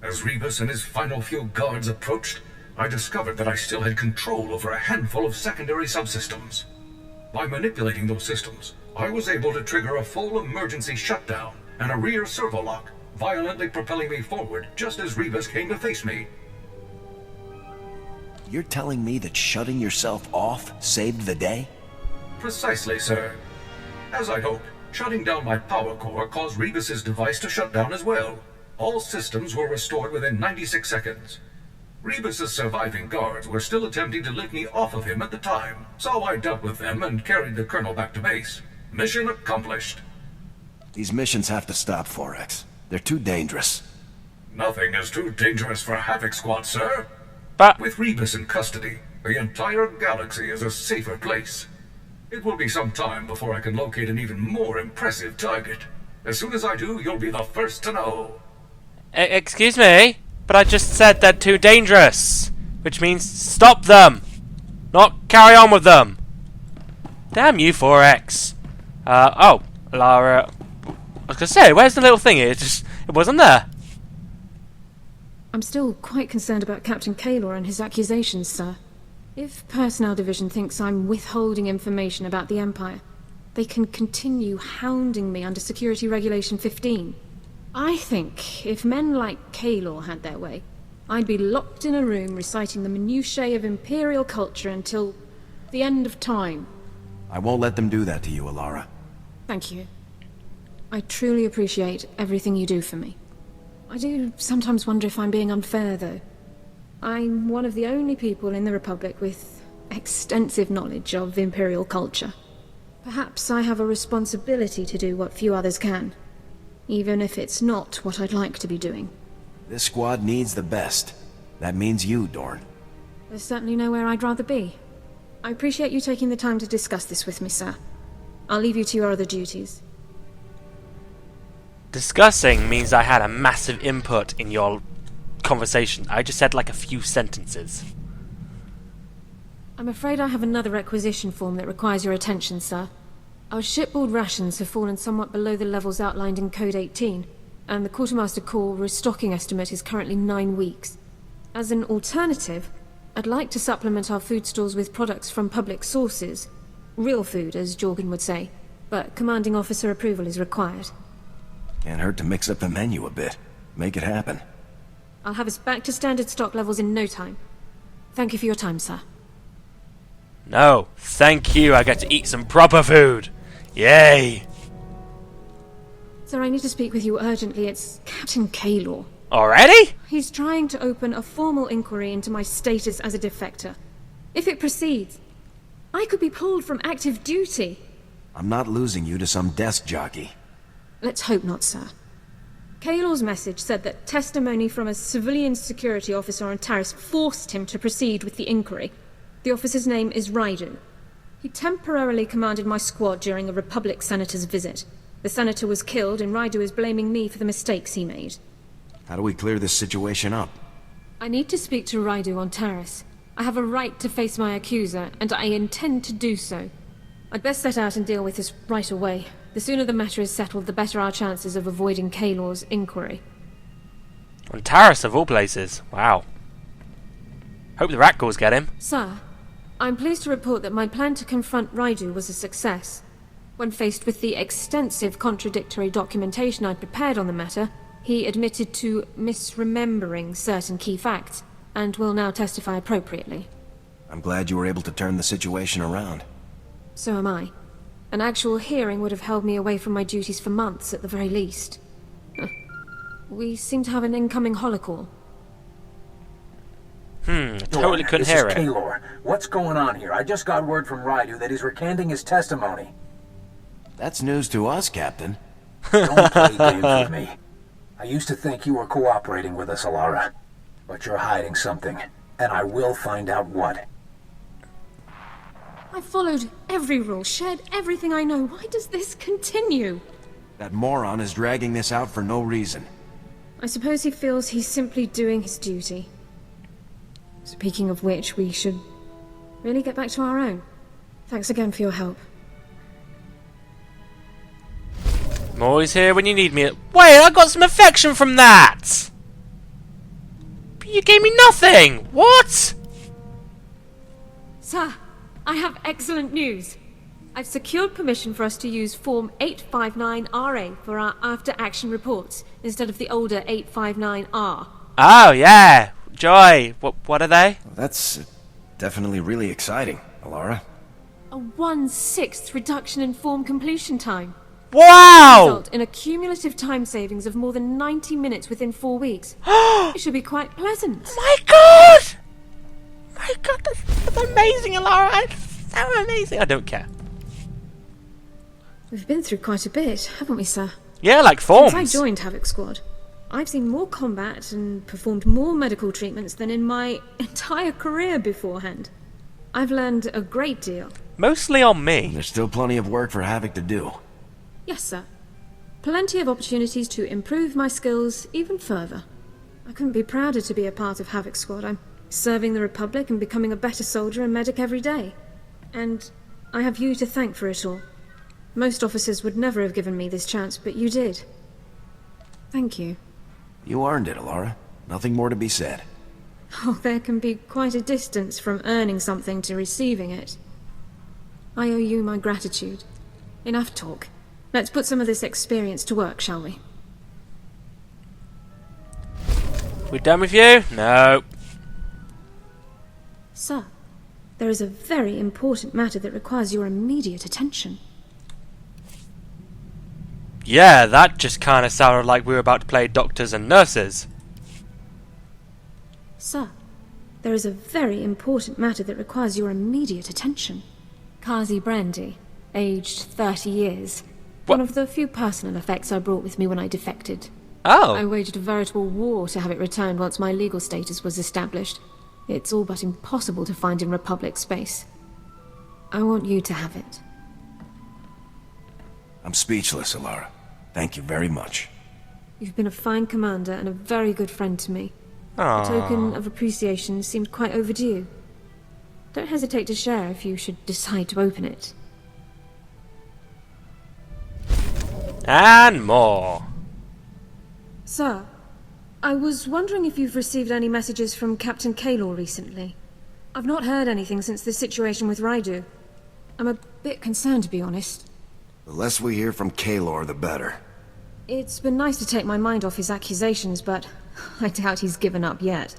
As Rebus and his final few guards approached, I discovered that I still had control over a handful of secondary subsystems. By manipulating those systems, I was able to trigger a full emergency shutdown and a rear servo lock, violently propelling me forward just as Rebus came to face me. You're telling me that shutting yourself off saved the day? Precisely, sir. As I'd hoped, shutting down my power core caused Rebus's device to shut down as well. All systems were restored within 96 seconds. Rebus's surviving guards were still attempting to lift me off of him at the time, so I dealt with them and carried the colonel back to base. Mission accomplished. These missions have to stop, Forex. They're too dangerous. Nothing is too dangerous for Havoc Squad, sir. But with Rebus in custody, the entire galaxy is a safer place. It will be some time before I can locate an even more impressive target. As soon as I do, you'll be the first to know. Excuse me, but I just said they're too dangerous, which means stop them, not carry on with them. Damn you, 4X. Oh, Lara. I was gonna say, where's the little thingy? It wasn't there. I'm still quite concerned about Captain Kaylor and his accusations, sir. If Personnel Division thinks I'm withholding information about the Empire, they can continue hounding me under Security Regulation 15. I think if men like Kaylor had their way, I'd be locked in a room reciting the minutiae of Imperial culture until the end of time. I won't let them do that to you, Elara. Thank you. I truly appreciate everything you do for me. I do sometimes wonder if I'm being unfair, though. I'm one of the only people in the Republic with extensive knowledge of Imperial culture. Perhaps I have a responsibility to do what few others can, even if it's not what I'd like to be doing. This squad needs the best. That means you, Dorne. There's certainly nowhere I'd rather be. I appreciate you taking the time to discuss this with me, sir. I'll leave you to your other duties. Discussing means I had a massive input in your conversation. I just said like a few sentences. I'm afraid I have another requisition form that requires your attention, sir. Our shipboard rations have fallen somewhat below the levels outlined in Code 18, and the Quartermaster Corps restocking estimate is currently 9 weeks. As an alternative, I'd like to supplement our food stores with products from public sources. Real food, as Jorgen would say, but commanding officer approval is required. Can't hurt to mix up the menu a bit. Make it happen. I'll have us back to standard stock levels in no time. Thank you for your time, sir. No, thank you. I get to eat some proper food. Yay! Sir, I need to speak with you urgently. It's Captain Kaylor. Already? He's trying to open a formal inquiry into my status as a defector. If it proceeds, I could be pulled from active duty. I'm not losing you to some desk jockey. Let's hope not, sir. Kaylor's message said that testimony from a civilian security officer on Taris forced him to proceed with the inquiry. The officer's name is Rydu. He temporarily commanded my squad during a Republic senator's visit. The senator was killed, and Rydu is blaming me for the mistakes he made. How do we clear this situation up? I need to speak to Rydu on Taris. I have a right to face my accuser, and I intend to do so. I'd best set out and deal with this right away. The sooner the matter is settled, the better our chances of avoiding Kaylor's inquiry. On Taris, of all places. Wow. Hope the Ratgals get him. Sir, I'm pleased to report that my plan to confront Rydu was a success. When faced with the extensive contradictory documentation I'd prepared on the matter, he admitted to misremembering certain key facts, and will now testify appropriately. I'm glad you were able to turn the situation around. So am I. An actual hearing would have held me away from my duties for months at the very least. We seem to have an incoming holocall. Totally couldn't hear it. This is Kaylor. What's going on here? I just got word from Rydu that he's recanting his testimony. That's news to us, Captain. Don't play games with me. I used to think you were cooperating with us, Elara. But you're hiding something, and I will find out what. I followed every rule, shared everything I know. Why does this continue? That moron is dragging this out for no reason. I suppose he feels he's simply doing his duty. Speaking of which, we should really get back to our own. Thanks again for your help. I'm always here when you need me. Wait, I got some affection from that! You gave me nothing! What? Sir, I have excellent news. I've secured permission for us to use Form 859RA for our after-action reports, instead of the older 859R. Oh, yeah. Joy. What are they? That's definitely really exciting, Elara. A 1/6 reduction in form completion time. Wow! Result in a cumulative time savings of more than 90 minutes within 4 weeks. It should be quite pleasant. My God! My God, that's amazing, Elara. It's so amazing. I don't care. We've been through quite a bit, haven't we, sir? Yeah, like forms. Since I joined Havoc Squad, I've seen more combat and performed more medical treatments than in my entire career beforehand. I've learned a great deal. Mostly on me. There's still plenty of work for Havoc to do. Yes, sir. Plenty of opportunities to improve my skills even further. I couldn't be prouder to be a part of Havoc's squad. I'm serving the Republic and becoming a better soldier and medic every day. And I have you to thank for it all. Most officers would never have given me this chance, but you did. Thank you. You earned it, Elara. Nothing more to be said. Oh, there can be quite a distance from earning something to receiving it. I owe you my gratitude. Enough talk. Let's put some of this experience to work, shall we? We done with you? No. Sir, there is a very important matter that requires your immediate attention. Yeah, that just kind of sounded like we were about to play doctors and nurses. Sir, there is a very important matter that requires your immediate attention. Kazi Brandy, aged 30 years. What? One of the few personal effects I brought with me when I defected. Oh. I waged a veritable war to have it returned once my legal status was established. It's all but impossible to find in Republic space. I want you to have it. I'm speechless, Elara. Thank you very much. You've been a fine commander and a very good friend to me. Aww. A token of appreciation seemed quite overdue. Don't hesitate to share if you should decide to open it. And more. Sir, I was wondering if you've received any messages from Captain Kaylor recently. I've not heard anything since the situation with Raidu. I'm a bit concerned, to be honest. The less we hear from Kaylor, the better. It's been nice to take my mind off his accusations, but I doubt he's given up yet.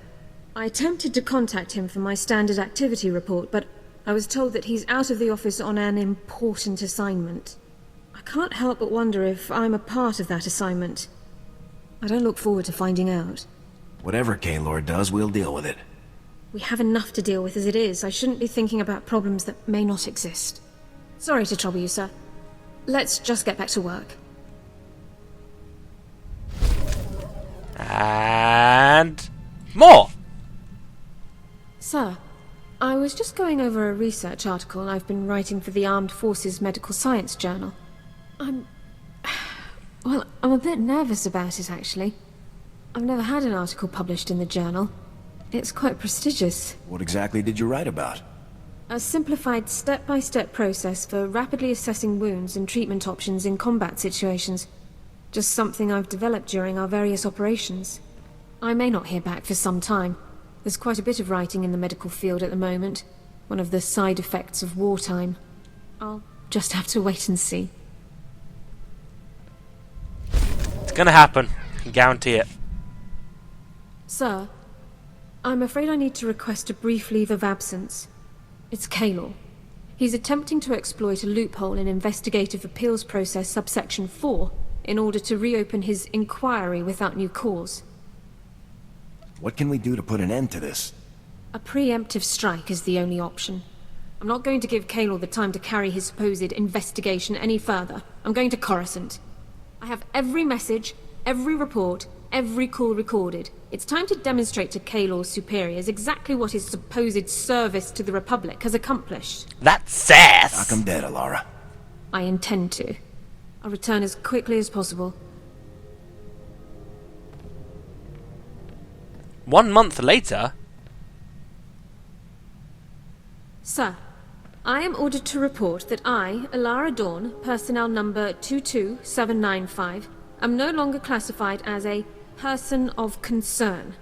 I attempted to contact him for my standard activity report, but I was told that he's out of the office on an important assignment. I can't help but wonder if I'm a part of that assignment. I don't look forward to finding out. Whatever Kaylor does, we'll deal with it. We have enough to deal with as it is. I shouldn't be thinking about problems that may not exist. Sorry to trouble you, sir. Let's just get back to work. And more. Sir, I was just going over a research article I've been writing for the Armed Forces Medical Science Journal. I'm a bit nervous about it, actually. I've never had an article published in the journal. It's quite prestigious. What exactly did you write about? A simplified step-by-step process for rapidly assessing wounds and treatment options in combat situations. Just something I've developed during our various operations. I may not hear back for some time. There's quite a bit of writing in the medical field at the moment. One of the side effects of wartime. I'll just have to wait and see. It's gonna happen. I can guarantee it. Sir, I'm afraid I need to request a brief leave of absence. It's Kaylor. He's attempting to exploit a loophole in Investigative Appeals Process subsection 4 in order to reopen his inquiry without new cause. What can we do to put an end to this? A preemptive strike is the only option. I'm not going to give Kaylor the time to carry his supposed investigation any further. I'm going to Coruscant. I have every message, every report, every call recorded. It's time to demonstrate to Kaylor's superiors exactly what his supposed service to the Republic has accomplished. That's sass! Knock him dead, Elara. I intend to. I'll return as quickly as possible. 1 month later? Sir, I am ordered to report that I, Elara Dorne, personnel number 22795, am no longer classified as a person of concern.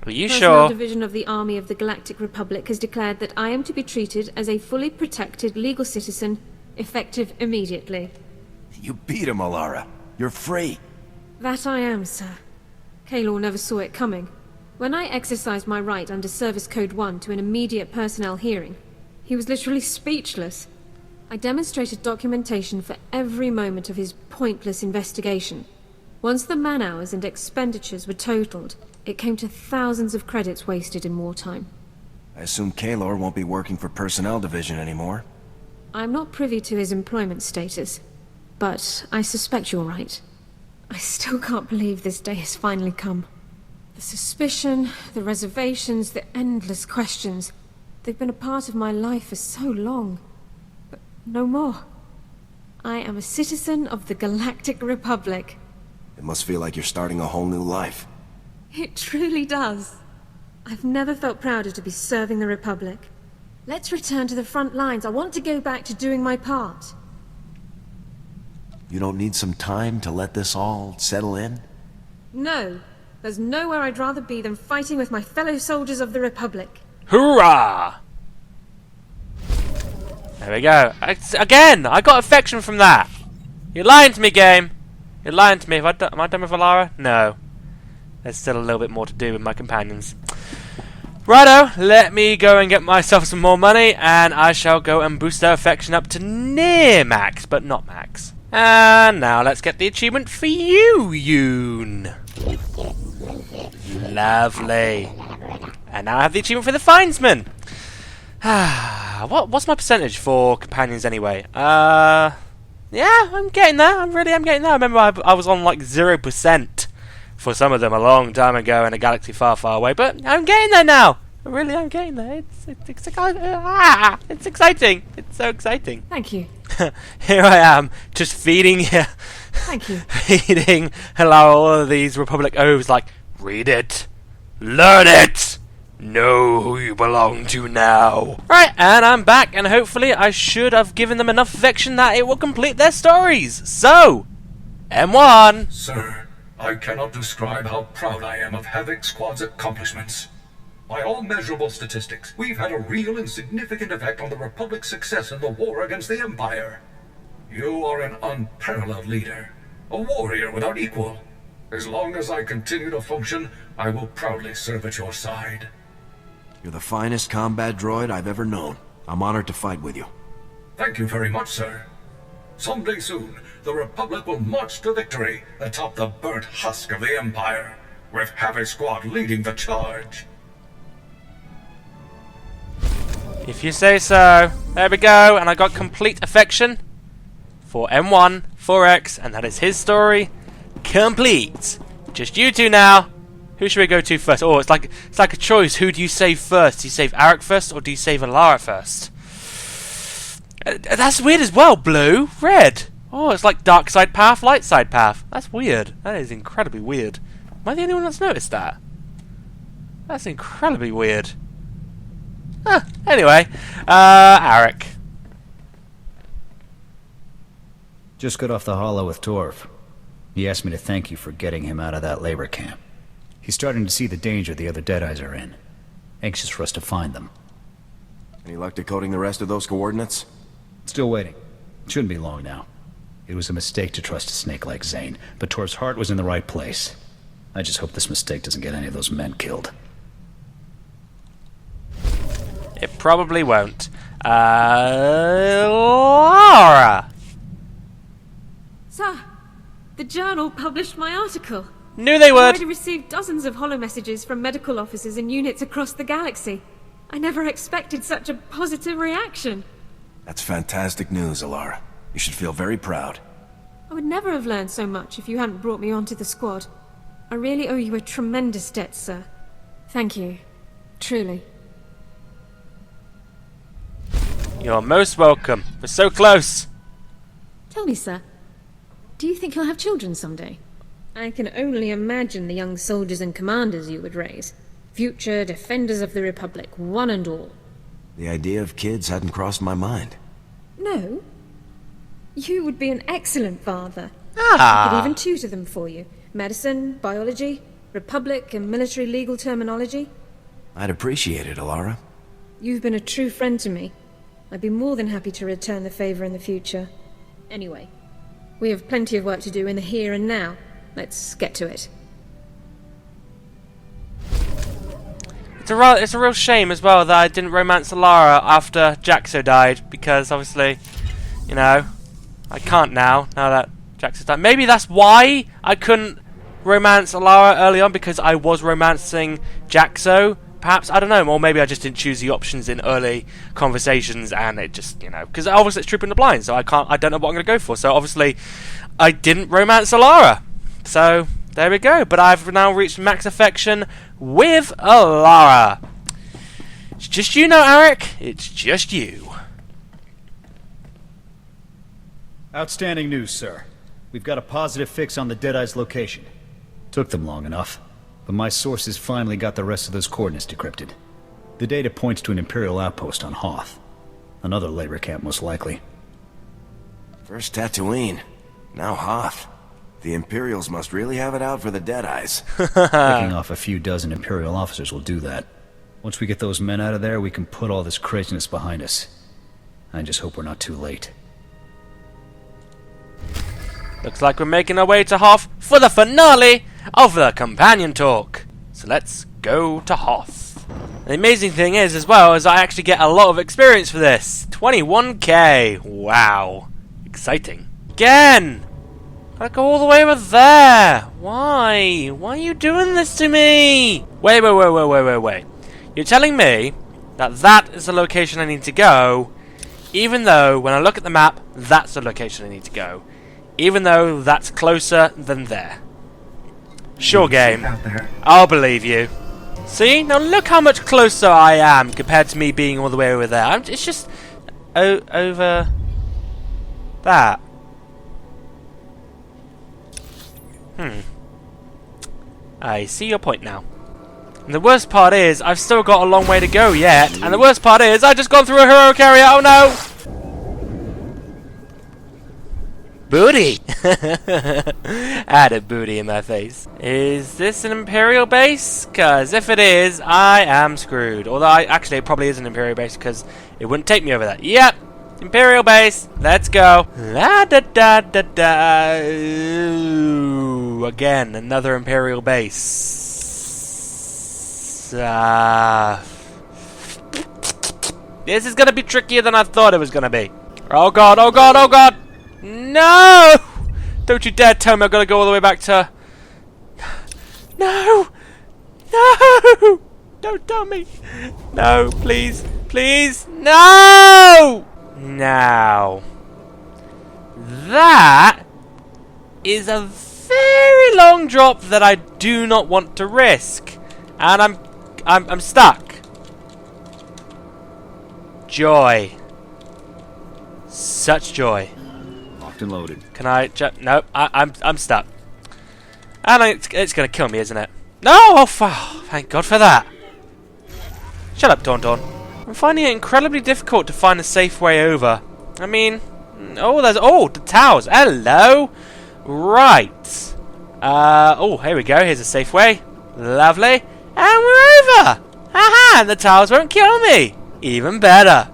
Are you Personnel sure? Division of the Army of the Galactic Republic has declared that I am to be treated as a fully protected legal citizen, effective immediately. You beat him, Elara. You're free. That I am, sir. Kaylor never saw it coming. When I exercised my right under Service Code 1 to an immediate personnel hearing, he was literally speechless. I demonstrated documentation for every moment of his pointless investigation. Once the man-hours and expenditures were totaled, it came to thousands of credits wasted in wartime. I assume Kaylor won't be working for Personnel Division anymore. I'm not privy to his employment status, but I suspect you're right. I still can't believe this day has finally come. The suspicion, the reservations, the endless questions. They've been a part of my life for so long. But no more. I am a citizen of the Galactic Republic. It must feel like you're starting a whole new life. It truly does. I've never felt prouder to be serving the Republic. Let's return to the front lines. I want to go back to doing my part. You don't need some time to let this all settle in? No. There's nowhere I'd rather be than fighting with my fellow soldiers of the Republic. Hoorah! There we go. Again, I got affection from that. You're lying to me, game. You're lying to me. Am I done with Elara? No. There's still a little bit more to do with my companions. Righto, let me go and get myself some more money, and I shall go and boost their affection up to near max, but not max. And now let's get the achievement for you, Yuun. Lovely. And now I have the achievement for the Findsman. What's my percentage for companions anyway? Yeah, I'm getting there. I'm getting there. I remember I was on like 0% for some of them a long time ago in a galaxy far, far away, but I'm getting there now. I'm getting there. It's exciting. It's so exciting. Thank you. Here I am, just feeding Thank you. feeding Elara all of these Republic oaths like, read it, learn it, know who you belong to now. Right, and I'm back, and hopefully I should have given them enough affection that it will complete their stories. So, M1. Sir, I cannot describe how proud I am of Havoc Squad's accomplishments. By all measurable statistics, we've had a real and significant effect on the Republic's success in the war against the Empire. You are an unparalleled leader, a warrior without equal. As long as I continue to function, I will proudly serve at your side. You're the finest combat droid I've ever known. I'm honored to fight with you. Thank you very much, sir. Someday soon, the Republic will march to victory atop the burnt husk of the Empire, with Havoc Squad leading the charge. If you say so. There we go, and I got complete affection for M1, 4X, and that is his story complete. Just you two now. Who should we go to first? Oh, it's like a choice. Who do you save first? Do you save Aric first, or do you save Elara first? That's weird as well. Blue, red. Oh, it's like dark side path, light side path. That's weird. That is incredibly weird. Am I the only one that's noticed that? That's incredibly weird. Anyway, Aric. Just got off the holo with Torv. He asked me to thank you for getting him out of that labor camp. He's starting to see the danger the other Deadeyes are in. Anxious for us to find them. Any luck decoding the rest of those coordinates? Still waiting. Shouldn't be long now. It was a mistake to trust a snake like Zane, but Torv's heart was in the right place. I just hope this mistake doesn't get any of those men killed. It probably won't. Laura! Sir, the Journal published my article. Knew they I've would. already received dozens of holo messages from medical officers and units across the galaxy. I never expected such a positive reaction. That's fantastic news, Elara. You should feel very proud. I would never have learned so much if you hadn't brought me onto the squad. I really owe you a tremendous debt, sir. Thank you. Truly. You're most welcome. We're so close. Tell me, sir. Do you think you'll have children someday? I can only imagine the young soldiers and commanders you would raise. Future defenders of the Republic, one and all. The idea of kids hadn't crossed my mind. No? You would be an excellent father. I could even tutor them for you. Medicine, biology, Republic and military legal terminology. I'd appreciate it, Elara. You've been a true friend to me. I'd be more than happy to return the favor in the future. Anyway, we have plenty of work to do in the here and now. Let's get to it. It's a real shame as well that I didn't romance Elara after Jaxo died, because obviously, you know, I can't now that Jaxo's died. Maybe that's why I couldn't romance Elara early on, because I was romancing Jaxo. Perhaps, I don't know, or maybe I just didn't choose the options in early conversations, and it just, you know, because obviously it's trooping the blind, so I don't know what I'm going to go for. So obviously, I didn't romance Elara. So there we go. But I've now reached max affection with Elara. It's just you now, Aric. It's just you. Outstanding news, sir. We've got a positive fix on the Deadeye's location. Took them long enough, but my sources finally got the rest of those coordinates decrypted. The data points to an Imperial outpost on Hoth. Another labor camp, most likely. First Tatooine, now Hoth. The Imperials must really have it out for the Deadeyes. Picking off a few dozen Imperial officers will do that. Once we get those men out of there, we can put all this craziness behind us. I just hope we're not too late. Looks like we're making our way to Hoth for the finale of the companion talk. So let's go to Hoth. The amazing thing is, as well, is I actually get a lot of experience for this. 21k. Wow. Exciting. Again! Gotta go all the way over there. Why? Why are you doing this to me? Wait. You're telling me that that is the location I need to go, even though when I look at the map, that's the location I need to go. Even though that's closer than there. Sure, game. I'll believe you. See? Now look how much closer I am compared to me being all the way over there. It's just over that. I see your point now. And the worst part is, I've still got a long way to go yet. And the worst part is, I've just gone through a hero carrier. Oh no! Booty! I had a booty in my face. Is this an Imperial base? Because if it is, I am screwed. Although, actually, it probably is an Imperial base because it wouldn't take me over that. Yep! Imperial base! Let's go! La da da da da! Ooh, again, another Imperial base. This is going to be trickier than I thought it was going to be. Oh god, oh god, oh god! No! Don't you dare tell me I've got to go all the way back to... No! No! Don't tell me! No, please! Please! No! Now... That... is a very long drop that I do not want to risk. And I'm stuck. Joy. Such joy. Locked and loaded. Can I jump? Nope, I'm stuck. And it's gonna kill me, isn't it? No! Oh, thank God for that. Shut up, Dawn. I'm finding it incredibly difficult to find a safe way over. I mean, the towers. Hello. Right. Oh, here we go. Here's a safe way. Lovely. And we're over. Haha! And the towers won't kill me. Even better.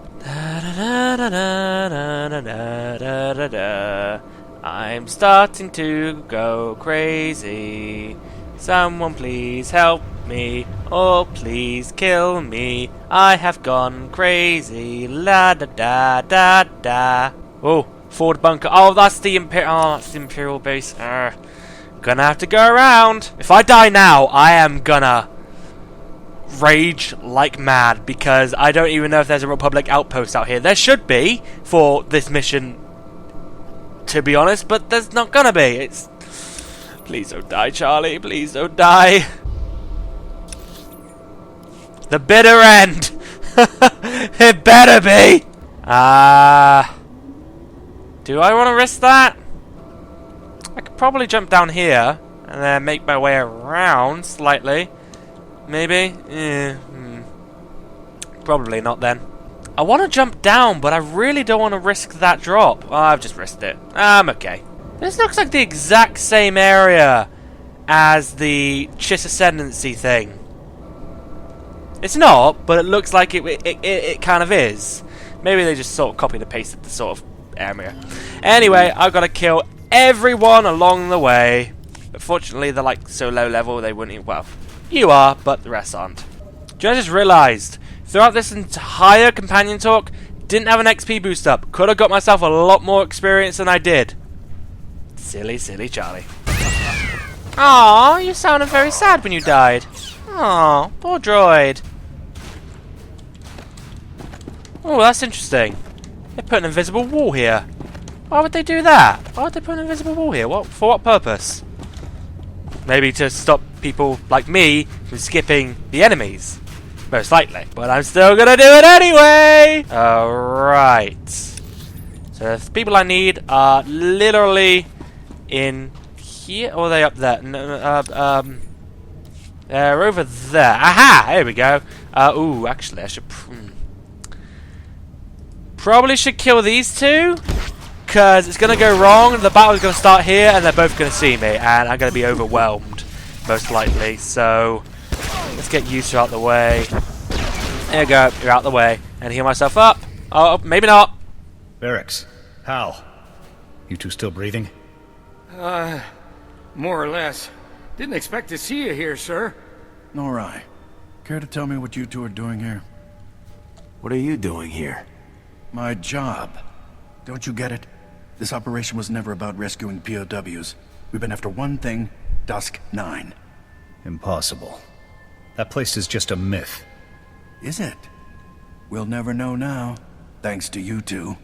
I'm starting to go crazy. Someone please help me, or please kill me. I have gone crazy. La da da da da. Oh, forward bunker. Oh, that's the Imperial base. Gonna have to go around. If I die now, I am gonna rage like mad because I don't even know if there's a Republic outpost out here. There should be for this mission, to be honest, but there's not gonna be. It's... Please don't die, Charlie. Please don't die. The bitter end. It better be. Do I want to risk that? I could probably jump down here and then make my way around slightly. Maybe? Probably not then. I want to jump down, but I really don't want to risk that drop. Oh, I've just risked it. I'm okay. This looks like the exact same area as the Chiss Ascendancy thing. It's not, but it looks like it kind of is. Maybe they just sort of copied and pasted the sort of area. Anyway, I've got to kill everyone along the way. But fortunately, they're like so low level, they wouldn't... Well, you are, but the rest aren't. Do you know, I just realised, throughout this entire companion talk, didn't have an XP boost up. Could have got myself a lot more experience than I did. Silly, silly Charlie. Aw, you sounded very sad when you died. Aw, poor droid. Oh, that's interesting. They put an invisible wall here. Why would they do that? Why would they put an invisible wall here? What? For what purpose? Maybe to stop people like me from skipping the enemies. Most likely. But I'm still gonna do it anyway! Alright. So the people I need are literally in here. Or are they up there? No, they're over there. Aha! Here we go. Ooh, actually, I should... probably should kill these two. Because it's going to go wrong. The battle's going to start here. And they're both going to see me. And I'm going to be overwhelmed. Most likely. So, let's get you two out the way. There you go. You're out the way. And heal myself up. Oh, maybe not. Barracks. Hal. You two still breathing? More or less. Didn't expect to see you here, sir. Nor I. Care to tell me what you two are doing here? What are you doing here? My job. Don't you get it? This operation was never about rescuing POWs. We've been after one thing, Dusk Nine. Impossible. That place is just a myth. Is it? We'll never know now, thanks to you two.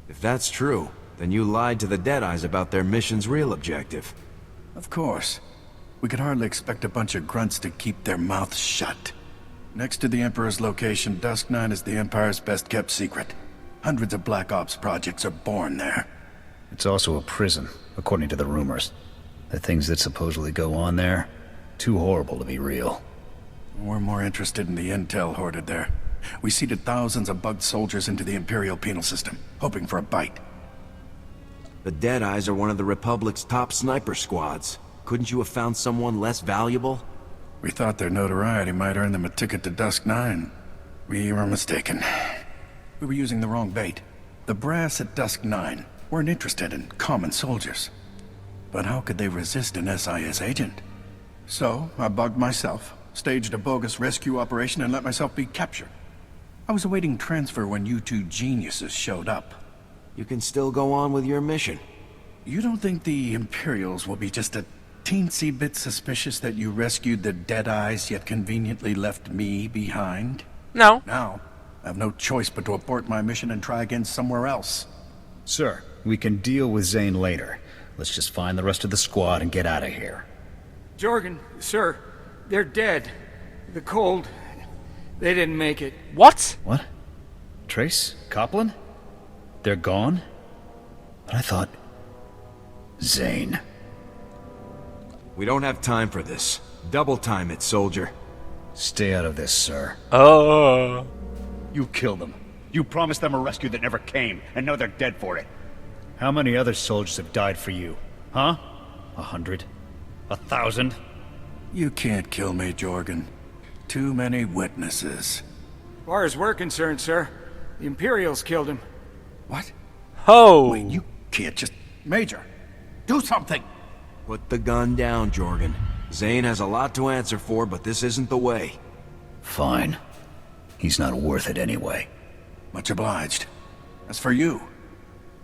If that's true, then you lied to the Deadeyes about their mission's real objective. Of course. We could hardly expect a bunch of grunts to keep their mouths shut. Next to the Emperor's location, Dusk Nine is the Empire's best-kept secret. Hundreds of Black Ops projects are born there. It's also a prison, according to the rumors. The things that supposedly go on there, too horrible to be real. We're more interested in the intel hoarded there. We seeded thousands of bugged soldiers into the Imperial penal system, hoping for a bite. The Deadeyes are one of the Republic's top sniper squads. Couldn't you have found someone less valuable? We thought their notoriety might earn them a ticket to Dusk Nine. We were mistaken. We were using the wrong bait. The brass at Dusk Nine weren't interested in common soldiers. But how could they resist an SIS agent? So, I bugged myself, staged a bogus rescue operation, and let myself be captured. I was awaiting transfer when you two geniuses showed up. You can still go on with your mission. You don't think the Imperials will be just a teensy bit suspicious that you rescued the Deadeyes yet conveniently left me behind? No. Now, I have no choice but to abort my mission and try again somewhere else. Sir, we can deal with Zane later. Let's just find the rest of the squad and get out of here. Jorgen, sir, they're dead. The cold, they didn't make it. What? What? Trace? Copland? They're gone? But I thought... Zane. We don't have time for this. Double time it, soldier. Stay out of this, sir. Oh. You killed them. You promised them a rescue that never came, and now they're dead for it. How many other soldiers have died for you? Huh? 100? 1,000? You can't kill me, Jorgen. Too many witnesses. As far as we're concerned, sir, the Imperials killed him. What? Oh. Wait, you can't just... Major, do something! Put the gun down, Jorgen. Zane has a lot to answer for, but this isn't the way. Fine. He's not worth it anyway. Much obliged. As for you,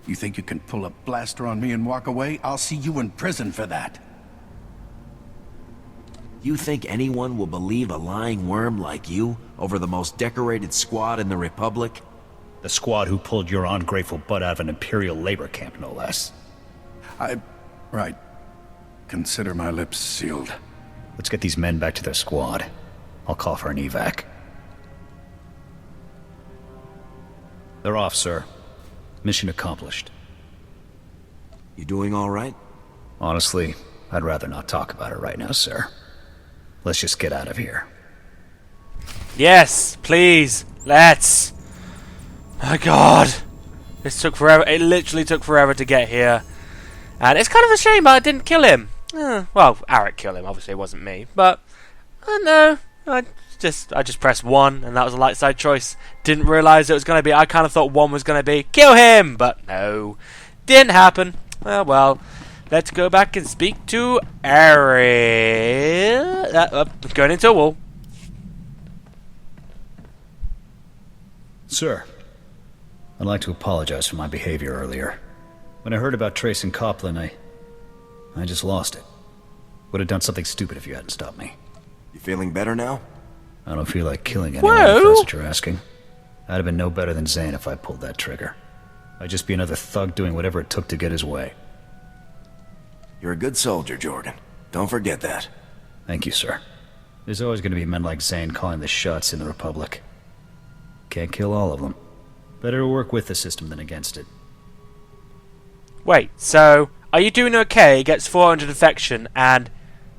you think you can pull a blaster on me and walk away? I'll see you in prison for that. You think anyone will believe a lying worm like you over the most decorated squad in the Republic? The squad who pulled your ungrateful butt out of an Imperial labor camp, no less. Right. Consider my lips sealed. Let's get these men back to their squad. I'll call for an evac. They're off, sir. Mission accomplished. You doing all right? Honestly, I'd rather not talk about it right now, sir. Let's just get out of here. Yes, please. Let's. My God. This took forever. It literally took forever to get here. And it's kind of a shame I didn't kill him. Well, Aric killed him. Obviously, it wasn't me. But, no. I just pressed 1, and that was a light side choice. Didn't realise it was going to be... I kind of thought 1 was going to be, kill him! But no. Didn't happen. Well, let's go back and speak to Aric. Going into a wall. Sir, I'd like to apologize for my behavior earlier. When I heard about Trace and Copland, I just lost it. Would have done something stupid if you hadn't stopped me. You feeling better now? I don't feel like killing anyone, if that's what you're asking. I'd have been no better than Zane if I pulled that trigger. I'd just be another thug doing whatever it took to get his way. You're a good soldier, Jorgen. Don't forget that. Thank you, sir. There's always going to be men like Zane calling the shots in the Republic. Can't kill all of them. Better to work with the system than against it. Wait, so are you doing okay? Gets 400 defection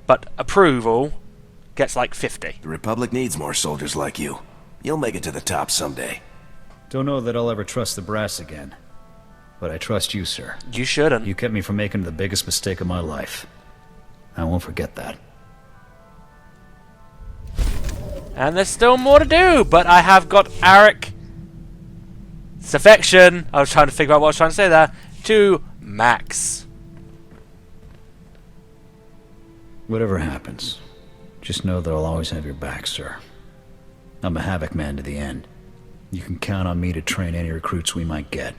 but approval gets like 50. The Republic needs more soldiers like you. You'll make it to the top someday. Don't know that I'll ever trust the brass again. But I trust you, sir. You shouldn't. You kept me from making the biggest mistake of my life. I won't forget that. And there's still more to do, but I have got Aric defection. I was trying to figure out what I was trying to say there. To max. Whatever happens, just know that I'll always have your back, sir. I'm a Havoc man to the end. You can count on me to train any recruits we might get.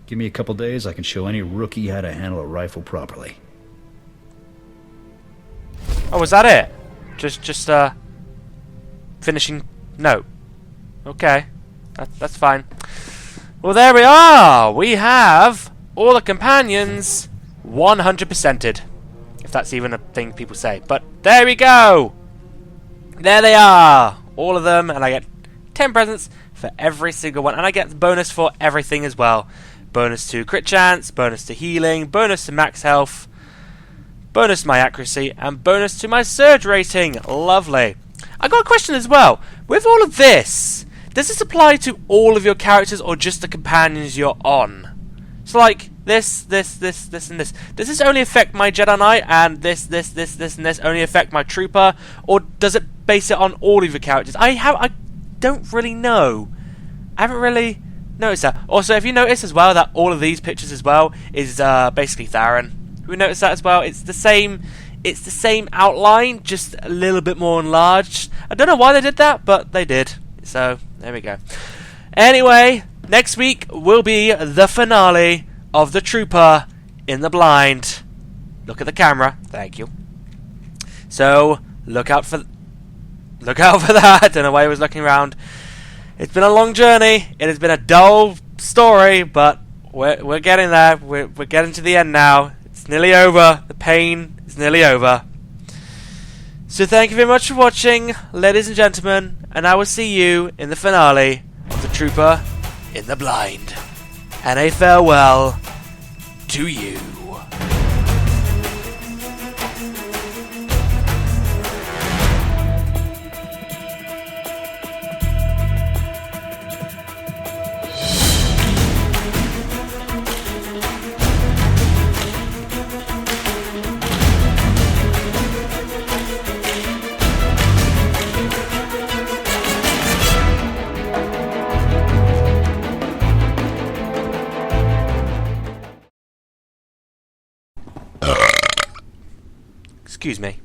Give me a couple days, I can show any rookie how to handle a rifle properly. Oh, was that it? Just finishing note. Okay. That's fine. Well, there we are! We have all the companions 100%ed. If that's even a thing people say. But there we go! There they are! All of them, and I get 10 presents for every single one. And I get the bonus for everything as well. Bonus to crit chance, bonus to healing, bonus to max health, bonus to my accuracy, and bonus to my surge rating. Lovely. I got a question as well. With all of this, does this apply to all of your characters or just the companions you're on? So like, this, and this. Does this only affect my Jedi Knight, and this, and this only affect my Trooper? Or does it base it on all of your characters? I don't really know. I haven't really noticed that. Also, have you noticed as well that all of these pictures as well is basically Theron? Have we noticed that as well? It's the same outline, just a little bit more enlarged. I don't know why they did that, but they did. So, there we go. Anyway, next week will be the finale of the Trooper in the Blind. Look at the camera. Thank you. So, look out for that. I don't know why I was looking around. It's been a long journey. It has been a dull story, but we're getting there. We're getting to the end now. It's nearly over. The pain is nearly over. So thank you very much for watching, ladies and gentlemen, and I will see you in the finale of The Trooper in the Blind. And a farewell to you. Excuse me.